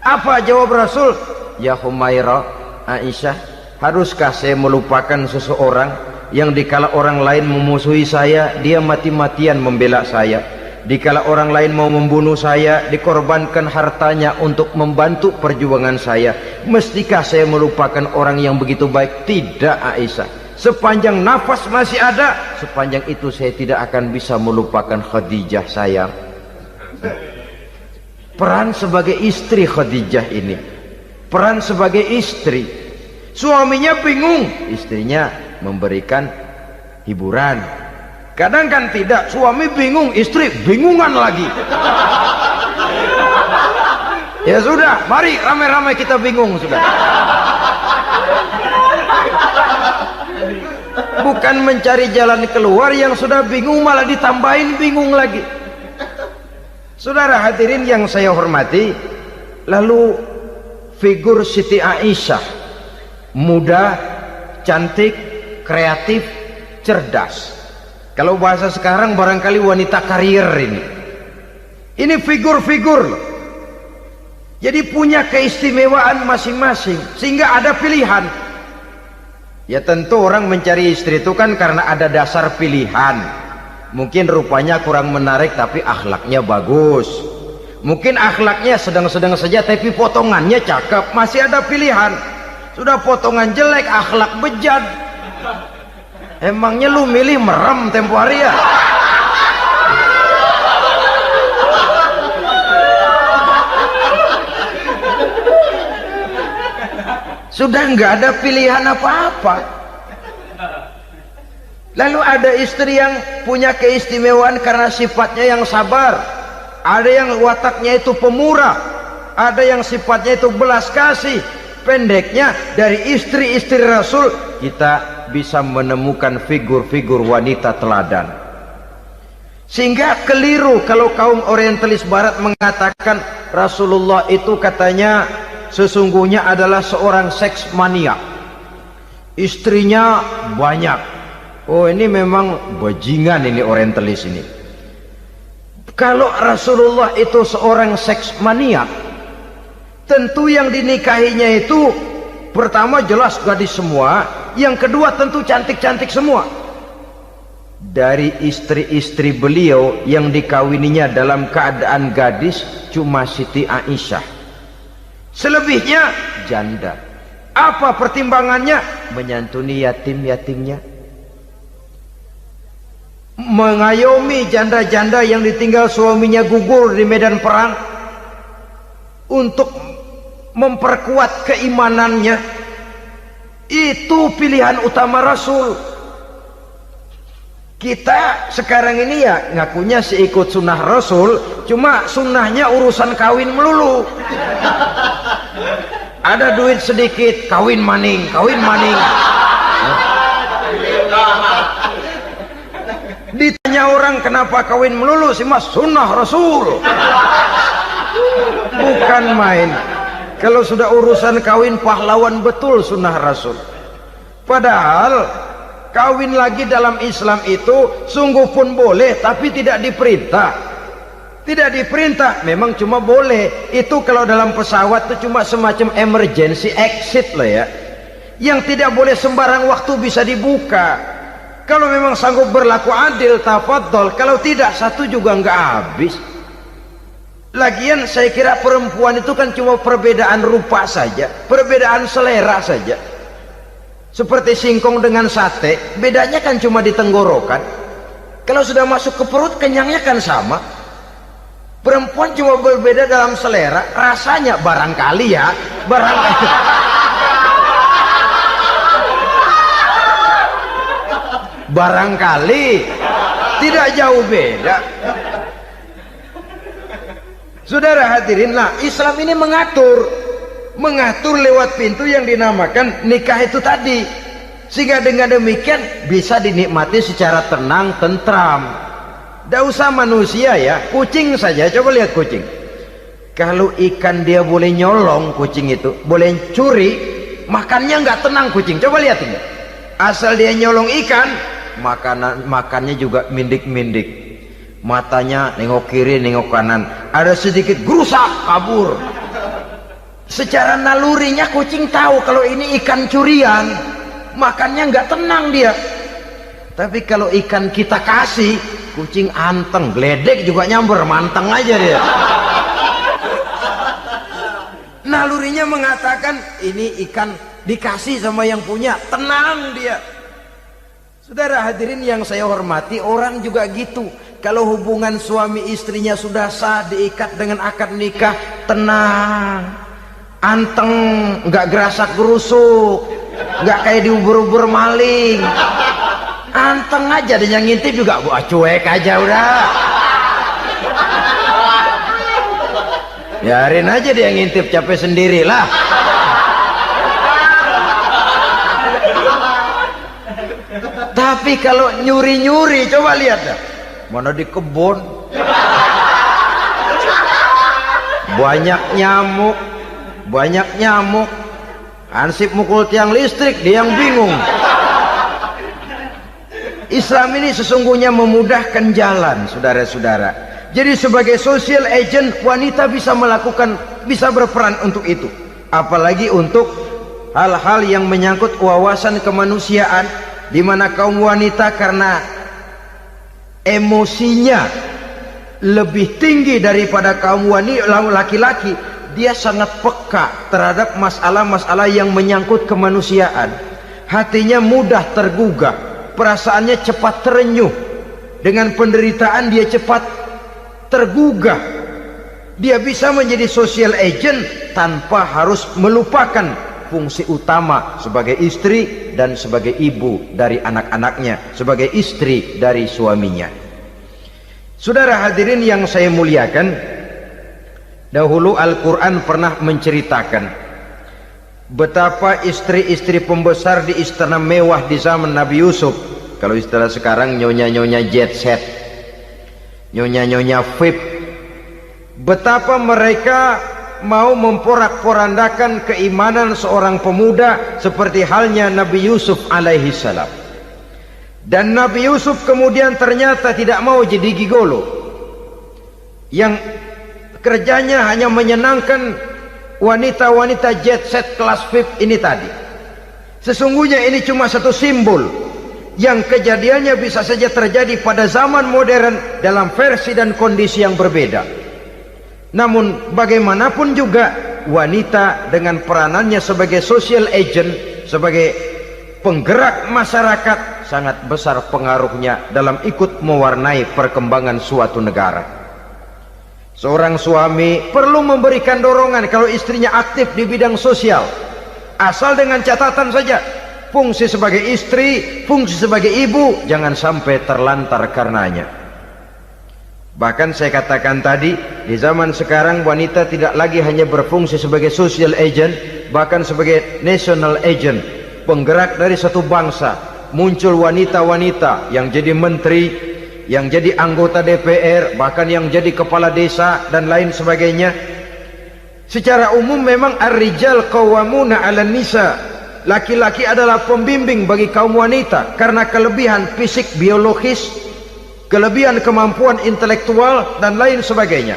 Apa jawab Rasul? Ya Humairah, Aisyah, haruskah saya melupakan seseorang yang dikala orang lain memusuhi saya, dia mati-matian membela saya. Dikala orang lain mau membunuh saya, dikorbankan hartanya untuk membantu perjuangan saya. Mestikah saya melupakan orang yang begitu baik? Tidak Aisyah. Sepanjang nafas masih ada, sepanjang itu saya tidak akan bisa melupakan Khadijah sayang. Peran sebagai istri Khadijah ini, peran sebagai istri. Suaminya bingung, istrinya memberikan hiburan. Kadang kan tidak, suami bingung, istri bingungan lagi. Ya sudah, mari ramai-ramai kita bingung sudah. Bukan mencari jalan keluar, yang sudah bingung malah ditambahin bingung lagi. Saudara hadirin yang saya hormati, lalu figur Siti Aisyah, muda, cantik, kreatif, cerdas. Kalau bahasa sekarang barangkali wanita karier ini. Ini figur-figur loh. Jadi punya keistimewaan masing-masing, sehingga ada pilihan. Ya tentu orang mencari istri itu kan karena ada dasar pilihan. Mungkin rupanya kurang menarik tapi akhlaknya bagus. Mungkin akhlaknya sedang-sedang saja tapi potongannya cakep, masih ada pilihan. Sudah potongan jelek, akhlak bejat. Emangnya lu milih merem tempo hari ya? Sudah nggak ada pilihan apa-apa. Lalu ada istri yang punya keistimewaan karena sifatnya yang sabar. Ada yang wataknya itu pemurah. Ada yang sifatnya itu belas kasih. Pendeknya, dari istri-istri Rasul kita bisa menemukan figur-figur wanita teladan. Sehingga keliru kalau kaum orientalis barat mengatakan Rasulullah itu katanya sesungguhnya adalah seorang seks mania, istrinya banyak. Oh ini memang bajingan ini orientalis ini. Kalau Rasulullah itu seorang seks mania, tentu yang dinikahinya itu pertama jelas gadis semua, yang kedua tentu cantik-cantik semua. Dari istri-istri beliau yang dikawininya dalam keadaan gadis cuma Siti Aisyah. Selebihnya janda. Apa pertimbangannya? Menyantuni yatim-yatimnya, mengayomi janda-janda yang ditinggal suaminya gugur di medan perang, untuk memperkuat keimanannya. Itu pilihan utama Rasul. Kita sekarang ini ya ngakunya sih ikut sunnah Rasul, cuma sunnahnya urusan kawin melulu. Ada duit sedikit, kawin maning, kawin maning. Ditanya orang kenapa kawin melulu, sih mas sunnah Rasul. Bukan main. Kalau sudah urusan kawin pahlawan betul sunnah Rasul. Padahal kawin lagi dalam Islam itu sungguh pun boleh tapi tidak diperintah. Tidak diperintah, memang cuma boleh. Itu kalau dalam pesawat itu cuma semacam emergency exit loh ya. Yang tidak boleh sembarang waktu bisa dibuka. Kalau memang sanggup berlaku adil, tafadhol. Kalau tidak, satu juga nggak habis. Lagian saya kira perempuan itu kan cuma perbedaan rupa saja, perbedaan selera saja. Seperti singkong dengan sate, bedanya kan cuma di tenggorokan. Kalau sudah masuk ke perut, kenyangnya kan sama. Perempuan cuma berbeda dalam selera, rasanya barangkali ya, barangkali. Barangkali tidak jauh beda. Saudara hadirinlah, Islam ini mengatur lewat pintu yang dinamakan nikah itu tadi, sehingga dengan demikian bisa dinikmati secara tenang, tentram. Tidak usah manusia ya, kucing saja. Coba lihat kucing. Kalau ikan dia boleh nyolong, kucing itu boleh curi, makannya nggak tenang kucing. Coba lihat ini. Asal dia nyolong ikan, makannya juga mindik-mindik. Matanya nengok kiri, nengok kanan. Ada sedikit gerusak, kabur. Secara nalurinya kucing tahu kalau ini ikan curian, makannya nggak tenang dia. Tapi kalau ikan kita kasih, kucing anteng, geledek juga nyamber, manteng aja dia. Nalurinya mengatakan ini ikan dikasih sama yang punya, tenang dia. Saudara hadirin yang saya hormati, orang juga gitu. Kalau hubungan suami istrinya sudah sah, diikat dengan akad nikah, tenang, anteng, nggak gerasak gerusuk, nggak kayak diubur-ubur maling. Anteng aja, dan yang ngintip juga buat cuek aja udah. Biarin aja dia ngintip, capek sendirilah. Tapi kalau nyuri-nyuri, coba lihat dah. Mana di kebun banyak nyamuk, ansip mukul tiang listrik, dia yang bingung. Islam ini sesungguhnya memudahkan jalan, saudara-saudara. Jadi sebagai social agent, wanita bisa berperan untuk itu. Apalagi untuk hal-hal yang menyangkut wawasan kemanusiaan, di mana kaum wanita karena emosinya lebih tinggi daripada kaum laki-laki, dia sangat peka terhadap masalah-masalah yang menyangkut kemanusiaan. Hatinya mudah tergugah, perasaannya cepat terenyuh, dengan penderitaan dia cepat tergugah. Dia bisa menjadi social agent tanpa harus melupakan fungsi utama sebagai istri dan sebagai ibu dari anak-anaknya, sebagai istri dari suaminya. Saudara hadirin yang saya muliakan, dahulu Al-Quran pernah menceritakan betapa istri-istri pembesar di istana mewah di zaman Nabi Yusuf, kalau istilah sekarang nyonya-nyonya jet set, nyonya-nyonya VIP, betapa mereka mau memporak-porandakan keimanan seorang pemuda seperti halnya Nabi Yusuf alaihi salam. Dan Nabi Yusuf kemudian ternyata tidak mau jadi gigolo yang kerjanya hanya menyenangkan wanita-wanita jet set kelas VIP ini tadi. Sesungguhnya ini cuma satu simbol yang kejadiannya bisa saja terjadi pada zaman modern dalam versi dan kondisi yang berbeda. Namun bagaimanapun juga, wanita dengan peranannya sebagai social agent, sebagai penggerak masyarakat, sangat besar pengaruhnya dalam ikut mewarnai perkembangan suatu negara. Seorang suami perlu memberikan dorongan kalau istrinya aktif di bidang sosial, asal dengan catatan saja, fungsi sebagai istri, fungsi sebagai ibu jangan sampai terlantar karenanya. Bahkan saya katakan tadi, di zaman sekarang wanita tidak lagi hanya berfungsi sebagai social agent, bahkan sebagai national agent, penggerak dari satu bangsa. Muncul wanita-wanita yang jadi menteri, yang jadi anggota DPR, bahkan yang jadi kepala desa dan lain sebagainya. Secara umum memang ar-rijal qawwamuna 'alan nisa. Laki-laki adalah pembimbing bagi kaum wanita karena kelebihan fisik biologis, kelebihan kemampuan intelektual dan lain sebagainya.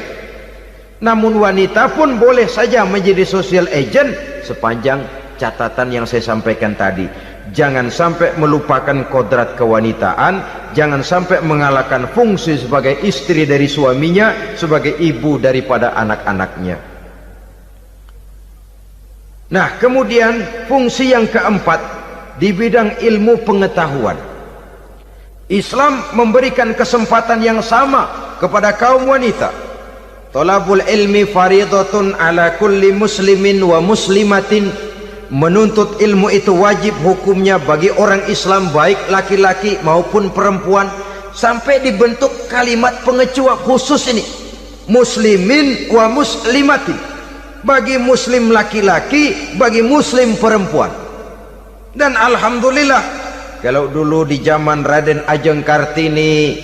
Namun wanita pun boleh saja menjadi social agent sepanjang catatan yang saya sampaikan tadi. Jangan sampai melupakan kodrat kewanitaan, jangan sampai mengalahkan fungsi sebagai istri dari suaminya, sebagai ibu daripada anak-anaknya. Nah, kemudian fungsi yang keempat di bidang ilmu pengetahuan. Islam memberikan kesempatan yang sama kepada kaum wanita. Thalabul ilmi faridatun ala kulli muslimin wa muslimatin. Menuntut ilmu itu wajib hukumnya bagi orang Islam, baik laki-laki maupun perempuan. Sampai dibentuk kalimat pengecuali khusus ini, muslimin wa muslimatin, bagi muslim laki-laki, bagi muslim perempuan. Dan alhamdulillah, kalau dulu di zaman Raden Ajeng Kartini,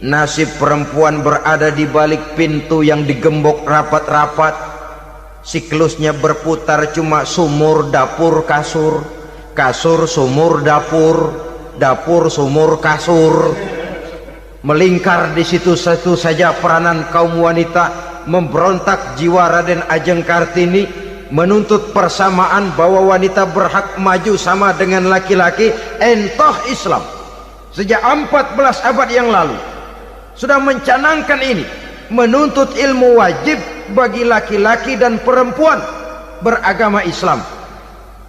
nasib perempuan berada di balik pintu yang digembok rapat-rapat. Siklusnya berputar cuma sumur, dapur, kasur, kasur, sumur, dapur, dapur, sumur, kasur. Melingkar di situ satu saja peranan kaum wanita. Memberontak jiwa Raden Ajeng Kartini, menuntut persamaan bahwa wanita berhak maju sama dengan laki-laki. Entah Islam sejak 14 abad yang lalu sudah mencanangkan ini, menuntut ilmu wajib bagi laki-laki dan perempuan beragama Islam.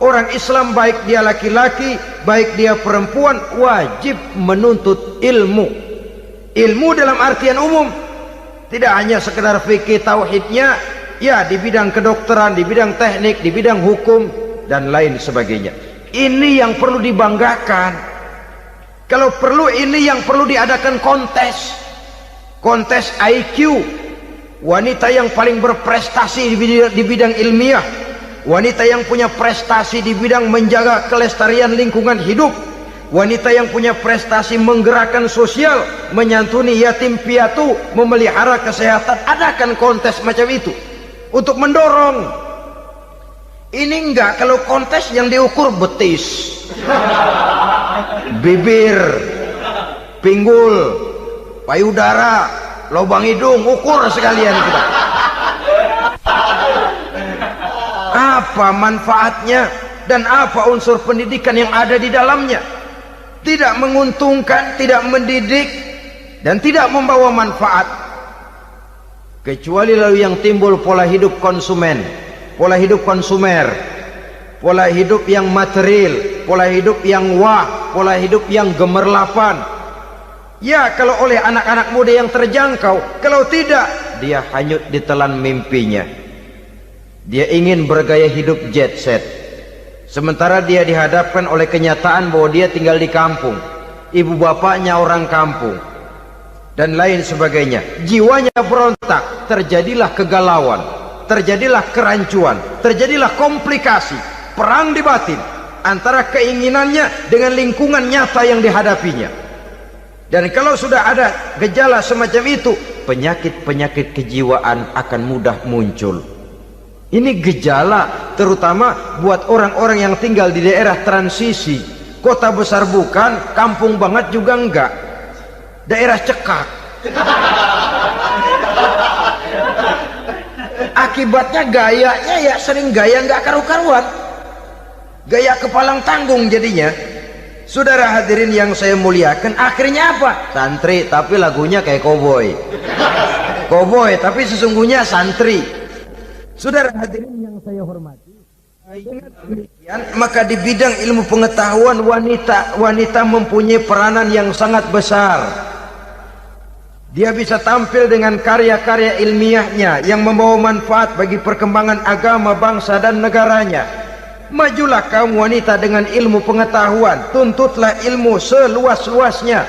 Orang Islam baik dia laki-laki, baik dia perempuan, wajib menuntut ilmu. Ilmu dalam artian umum, tidak hanya sekedar fikih tauhidnya, ya di bidang kedokteran, di bidang teknik, di bidang hukum dan lain sebagainya. Ini yang perlu dibanggakan. Kalau perlu, ini yang perlu diadakan kontes. Kontes IQ, wanita yang paling berprestasi di bidang ilmiah, wanita yang punya prestasi di bidang menjaga kelestarian lingkungan hidup, wanita yang punya prestasi menggerakkan sosial, menyantuni yatim piatu, memelihara kesehatan. Adakan kontes macam itu untuk mendorong. Ini enggak, kalau kontes yang diukur betis, bibir, pinggul, payudara, lubang hidung, ukur sekalian kita. Apa manfaatnya dan apa unsur pendidikan yang ada di dalamnya? Tidak menguntungkan, tidak mendidik, dan tidak membawa manfaat. Kecuali lalu yang timbul pola hidup konsumen, pola hidup konsumer, pola hidup yang material, pola hidup yang wah, pola hidup yang gemerlapan. Ya, kalau oleh anak-anak muda yang terjangkau. Kalau tidak, dia hanyut ditelan mimpinya. Dia ingin bergaya hidup jet set, sementara dia dihadapkan oleh kenyataan bahwa dia tinggal di kampung, ibu bapaknya orang kampung, dan lain sebagainya. Jiwanya berontak, terjadilah kegalauan, terjadilah kerancuan, terjadilah komplikasi, perang di batin antara keinginannya dengan lingkungan nyata yang dihadapinya. Dan kalau sudah ada gejala semacam itu, penyakit-penyakit kejiwaan akan mudah muncul. Ini gejala terutama buat orang-orang yang tinggal di daerah transisi. Kota besar bukan, kampung banget juga enggak, daerah cekak. Akibatnya gayanya ya sering gaya enggak karu-karuan, gaya kepalang tanggung jadinya. Saudara hadirin yang saya muliakan, akhirnya apa? Santri tapi lagunya kayak koboi, koboi tapi sesungguhnya santri. Saudara hadirin yang saya hormati, maka di bidang ilmu pengetahuan wanita mempunyai peranan yang sangat besar. Dia bisa tampil dengan karya-karya ilmiahnya yang membawa manfaat bagi perkembangan agama, bangsa dan negaranya. Majulah kaum wanita dengan ilmu pengetahuan, tuntutlah ilmu seluas-luasnya.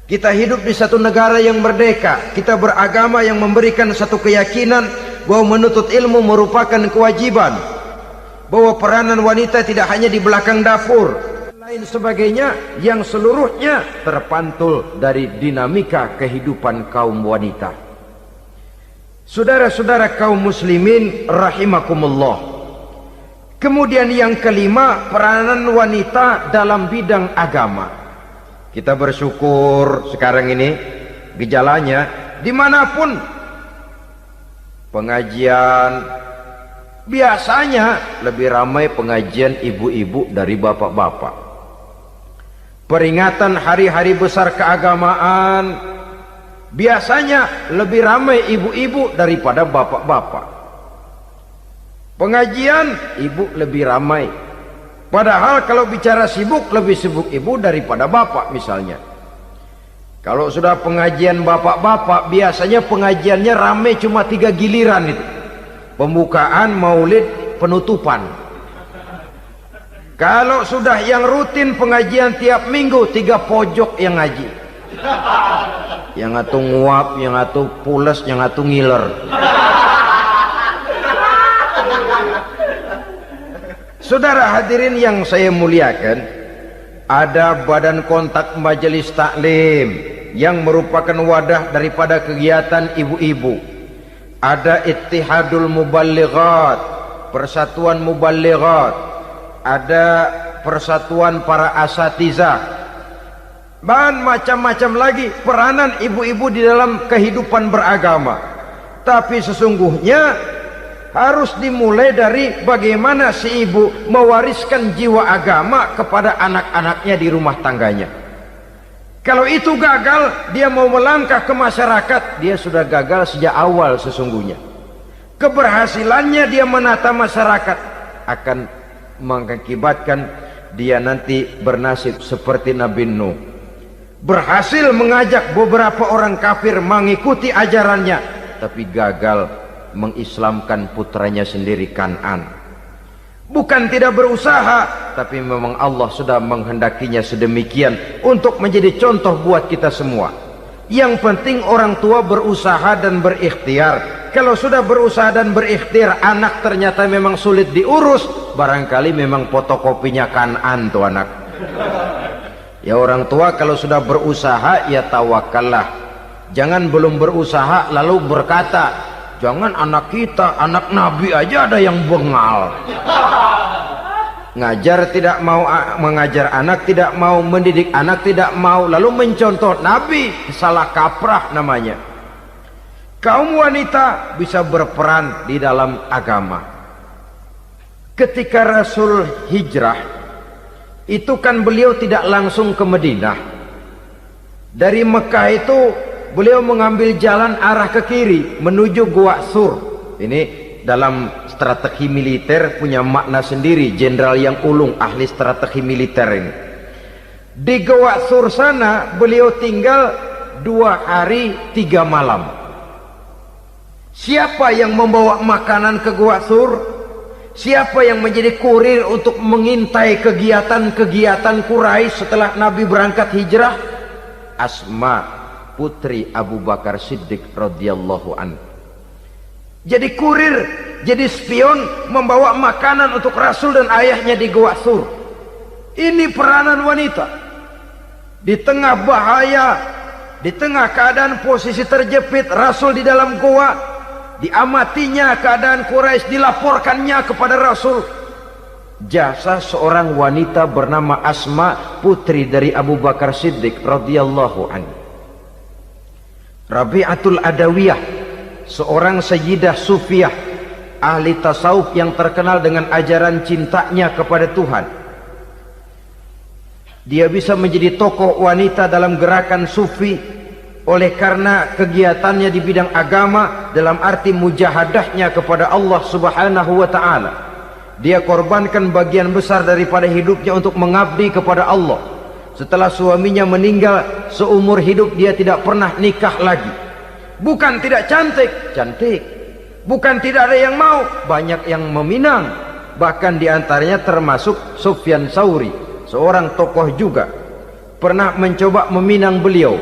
Kita hidup di satu negara yang merdeka, kita beragama yang memberikan satu keyakinan bahwa menuntut ilmu merupakan kewajiban, bahwa peranan wanita tidak hanya di belakang dapur, lain sebagainya, yang seluruhnya terpantul dari dinamika kehidupan kaum wanita. Saudara-saudara kaum muslimin rahimakumullah. Kemudian yang kelima, peranan wanita dalam bidang agama. Kita bersyukur sekarang ini gejalanya dimanapun pengajian, biasanya lebih ramai pengajian ibu-ibu dari bapak-bapak. Peringatan hari-hari besar keagamaan, biasanya lebih ramai ibu-ibu daripada bapak-bapak. Pengajian ibu lebih ramai. Padahal kalau bicara sibuk, lebih sibuk ibu daripada bapak misalnya. Kalau sudah pengajian bapak-bapak, biasanya pengajiannya ramai cuma 3 giliran itu. Pembukaan, maulid, penutupan. Kalau sudah yang rutin pengajian tiap minggu, 3 pojok yang ngaji. Yang atu nguap, yang atu pules, yang atu ngiler. Saudara hadirin yang saya muliakan, ada badan kontak majelis taklim yang merupakan wadah daripada kegiatan ibu-ibu. Ada Ittihadul Muballighat, Persatuan Muballighat, ada Persatuan Para Asatizah, dan macam-macam lagi peranan ibu-ibu di dalam kehidupan beragama. Tapi sesungguhnya harus dimulai dari bagaimana si ibu mewariskan jiwa agama kepada anak-anaknya di rumah tangganya. Kalau itu gagal, dia mau melangkah ke masyarakat, dia sudah gagal sejak awal sesungguhnya. Keberhasilannya dia menata masyarakat akan mengakibatkan dia nanti bernasib seperti Nabi Nuh. Berhasil mengajak beberapa orang kafir mengikuti ajarannya, tapi gagal mengislamkan putranya sendiri Kan'an. Bukan tidak berusaha, tapi memang Allah sudah menghendakinya sedemikian untuk menjadi contoh buat kita semua. Yang penting orang tua berusaha dan berikhtiar. Kalau sudah berusaha dan berikhtiar, anak ternyata memang sulit diurus, barangkali memang fotokopinya Kan'an tuh anak. Ya orang tua kalau sudah berusaha, ya tawakallah. Jangan belum berusaha lalu berkata, jangan anak kita, anak Nabi aja ada yang bengal. Ngajar tidak mau, mengajar anak tidak mau, mendidik anak tidak mau, lalu mencontoh Nabi, salah kaprah namanya. Kaum wanita bisa berperan di dalam agama. Ketika Rasul hijrah, itu kan beliau tidak langsung ke Madinah. Dari Mekah itu beliau mengambil jalan arah ke kiri menuju Gua Sur. Ini dalam strategi militer punya makna sendiri. Jenderal yang ulung, ahli strategi militer ini. Di Gua Sur sana beliau tinggal 2 hari 3 malam. Siapa yang membawa makanan ke Gua Sur? Siapa yang menjadi kurir untuk mengintai kegiatan-kegiatan Quraisy setelah Nabi berangkat hijrah? Asma, putri Abu Bakar Siddiq radhiyallahu anhu. Jadi kurir, jadi spion, membawa makanan untuk Rasul dan ayahnya di Gua Sur. Ini peranan wanita. Di tengah bahaya, di tengah keadaan posisi terjepit, Rasul di dalam gua, diamatinya keadaan Quraisy, dilaporkannya kepada Rasul. Jasa seorang wanita bernama Asma, putri dari Abu Bakar Siddiq radhiyallahu anhu. Rabi'atul Adawiyah, seorang sayyidah sufiyah, ahli tasawuf yang terkenal dengan ajaran cintanya kepada Tuhan. Dia bisa menjadi tokoh wanita dalam gerakan sufi oleh karena kegiatannya di bidang agama, dalam arti mujahadahnya kepada Allah Subhanahu wa ta'ala. Dia korbankan bagian besar daripada hidupnya untuk mengabdi kepada Allah. Setelah suaminya meninggal, seumur hidup dia tidak pernah nikah lagi. Bukan tidak cantik, cantik. Bukan tidak ada yang mau, banyak yang meminang. Bahkan diantaranya termasuk Sufyan Tsauri, seorang tokoh juga, pernah mencoba meminang beliau.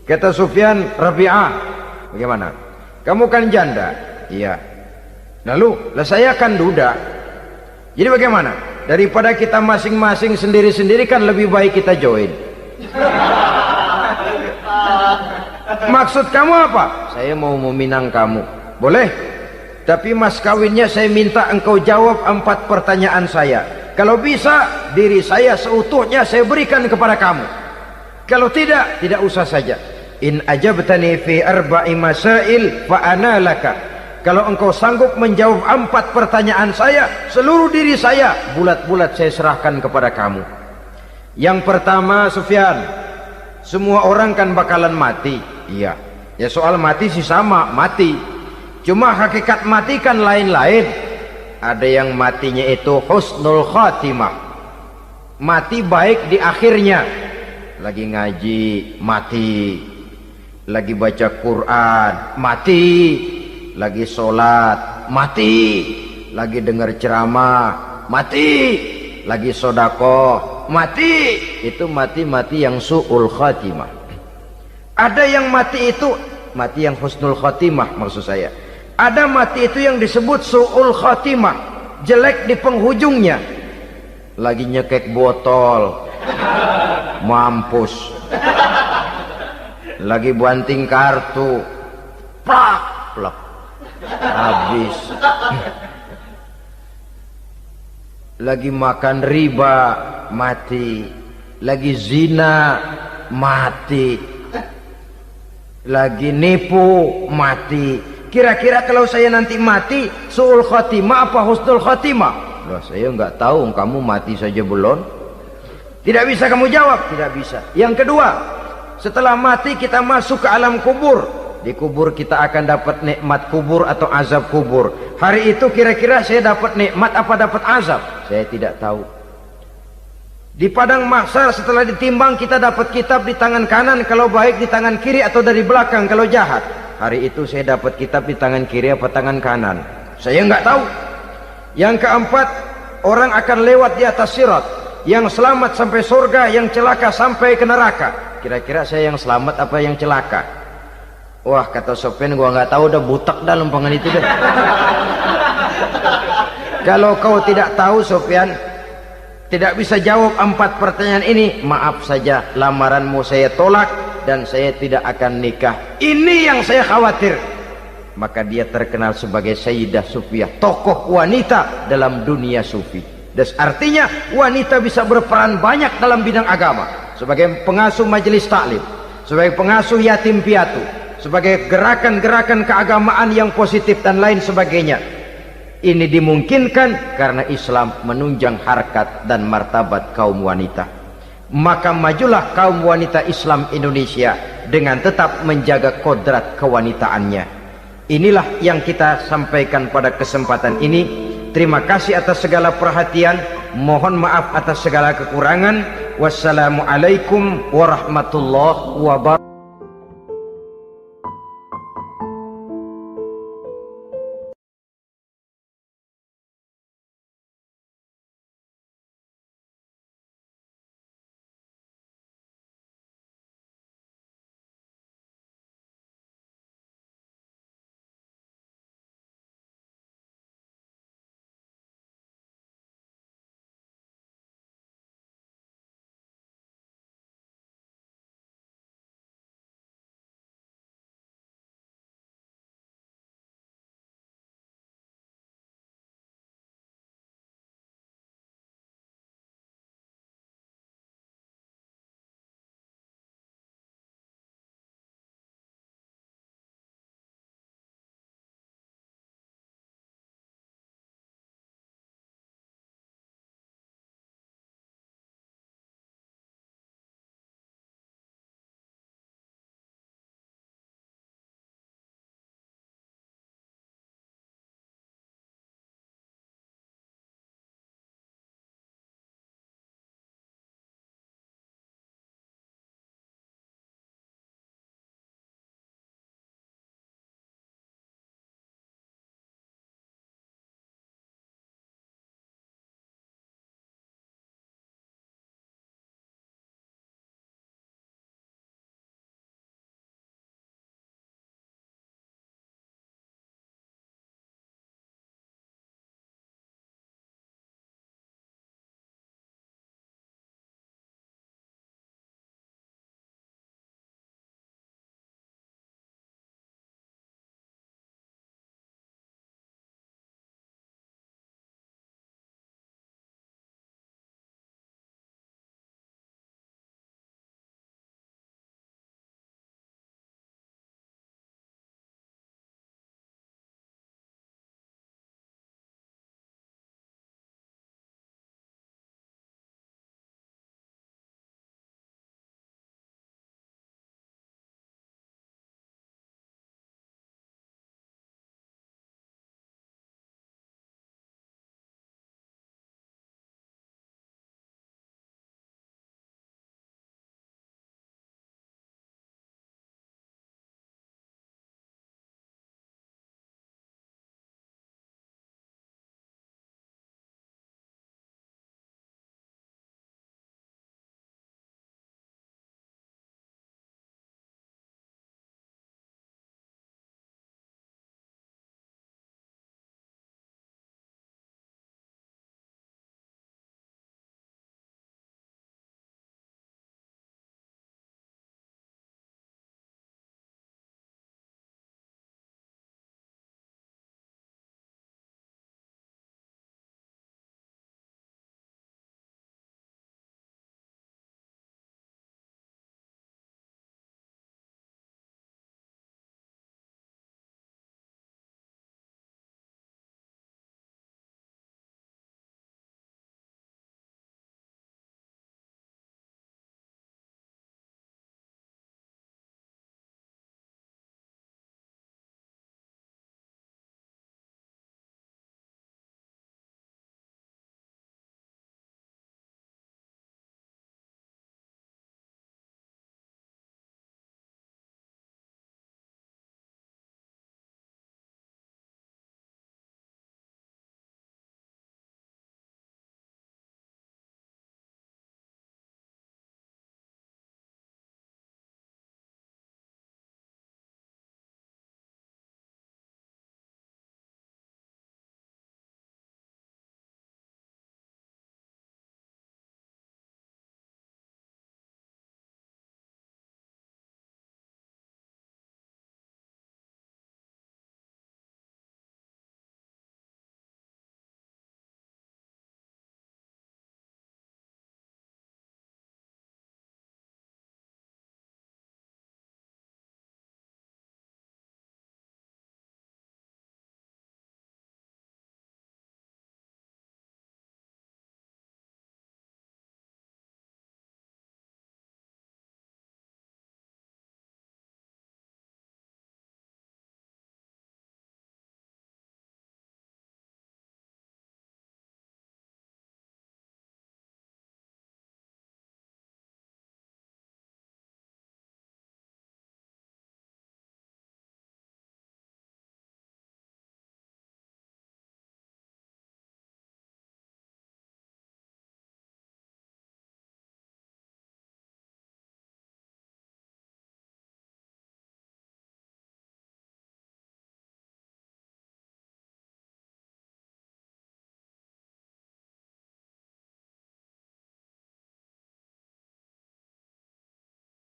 Kata Sufyan, Rabi'ah, bagaimana? Kamu kan janda? Iya. Lalu, lah saya kan duda. Jadi bagaimana? Daripada kita masing-masing sendiri-sendiri, kan lebih baik kita join. Maksud kamu apa? Saya mau meminang kamu. Boleh? Tapi mas kawinnya saya minta engkau jawab 4 pertanyaan saya. Kalau bisa, diri saya seutuhnya saya berikan kepada kamu. Kalau tidak, tidak usah saja. In ajabtani fi arba'i masail fa ana laka. Kalau engkau sanggup menjawab 4 pertanyaan saya, seluruh diri saya bulat-bulat saya serahkan kepada kamu. Yang pertama, Sufyan, semua orang kan bakalan mati. Iya, ya soal mati sih sama, mati. Cuma hakikat mati kan lain-lain. Ada yang matinya itu husnul khatimah, mati baik di akhirnya. Lagi ngaji mati, lagi baca Quran mati, lagi sholat mati, lagi dengar ceramah mati, lagi sodakoh mati. Itu mati-mati yang su'ul khatimah. Ada yang mati itu mati yang husnul khatimah, maksud saya. Ada mati itu yang disebut su'ul khatimah, jelek di penghujungnya. Lagi nyekek botol mampus, lagi banting kartu plak plak habis, lagi makan riba mati, lagi zina mati, lagi nipu mati. Kira-kira kalau saya nanti mati su'ul khatimah apa husnul khatimah? Loh, saya nggak tahu, kamu mati saja belum. Tidak bisa kamu jawab, tidak bisa. Yang kedua, setelah mati kita masuk ke alam kubur. Di kubur kita akan dapat nikmat kubur atau azab kubur. Hari itu kira-kira saya dapat nikmat apa dapat azab? Saya tidak tahu. Di padang mahsyar setelah ditimbang kita dapat kitab di tangan kanan kalau baik, di tangan kiri atau dari belakang kalau jahat. Hari itu saya dapat kitab di tangan kiri apa tangan kanan? Saya nggak tahu. Yang keempat, orang akan lewat di atas sirat. Yang selamat sampai surga, yang celaka sampai ke neraka. Kira-kira saya yang selamat apa yang celaka? Wah, kata Sofyan, gua nggak tahu, udah butak dah lempangan itu deh. Kalau kau tidak tahu, Sofyan, tidak bisa jawab 4 pertanyaan ini, maaf saja, lamaranmu saya tolak dan saya tidak akan nikah. Ini yang saya khawatir. Maka dia terkenal sebagai Sayyidah Sufiyah, tokoh wanita dalam dunia sufi. Dan artinya wanita bisa berperan banyak dalam bidang agama, sebagai pengasuh majelis taklim, sebagai pengasuh yatim piatu, sebagai gerakan-gerakan keagamaan yang positif dan lain sebagainya. Ini dimungkinkan karena Islam menunjang harkat dan martabat kaum wanita. Maka majulah kaum wanita Islam Indonesia dengan tetap menjaga kodrat kewanitaannya. Inilah yang kita sampaikan pada kesempatan ini. Terima kasih atas segala perhatian. Mohon maaf atas segala kekurangan. Wassalamualaikum warahmatullahi wabarakatuh.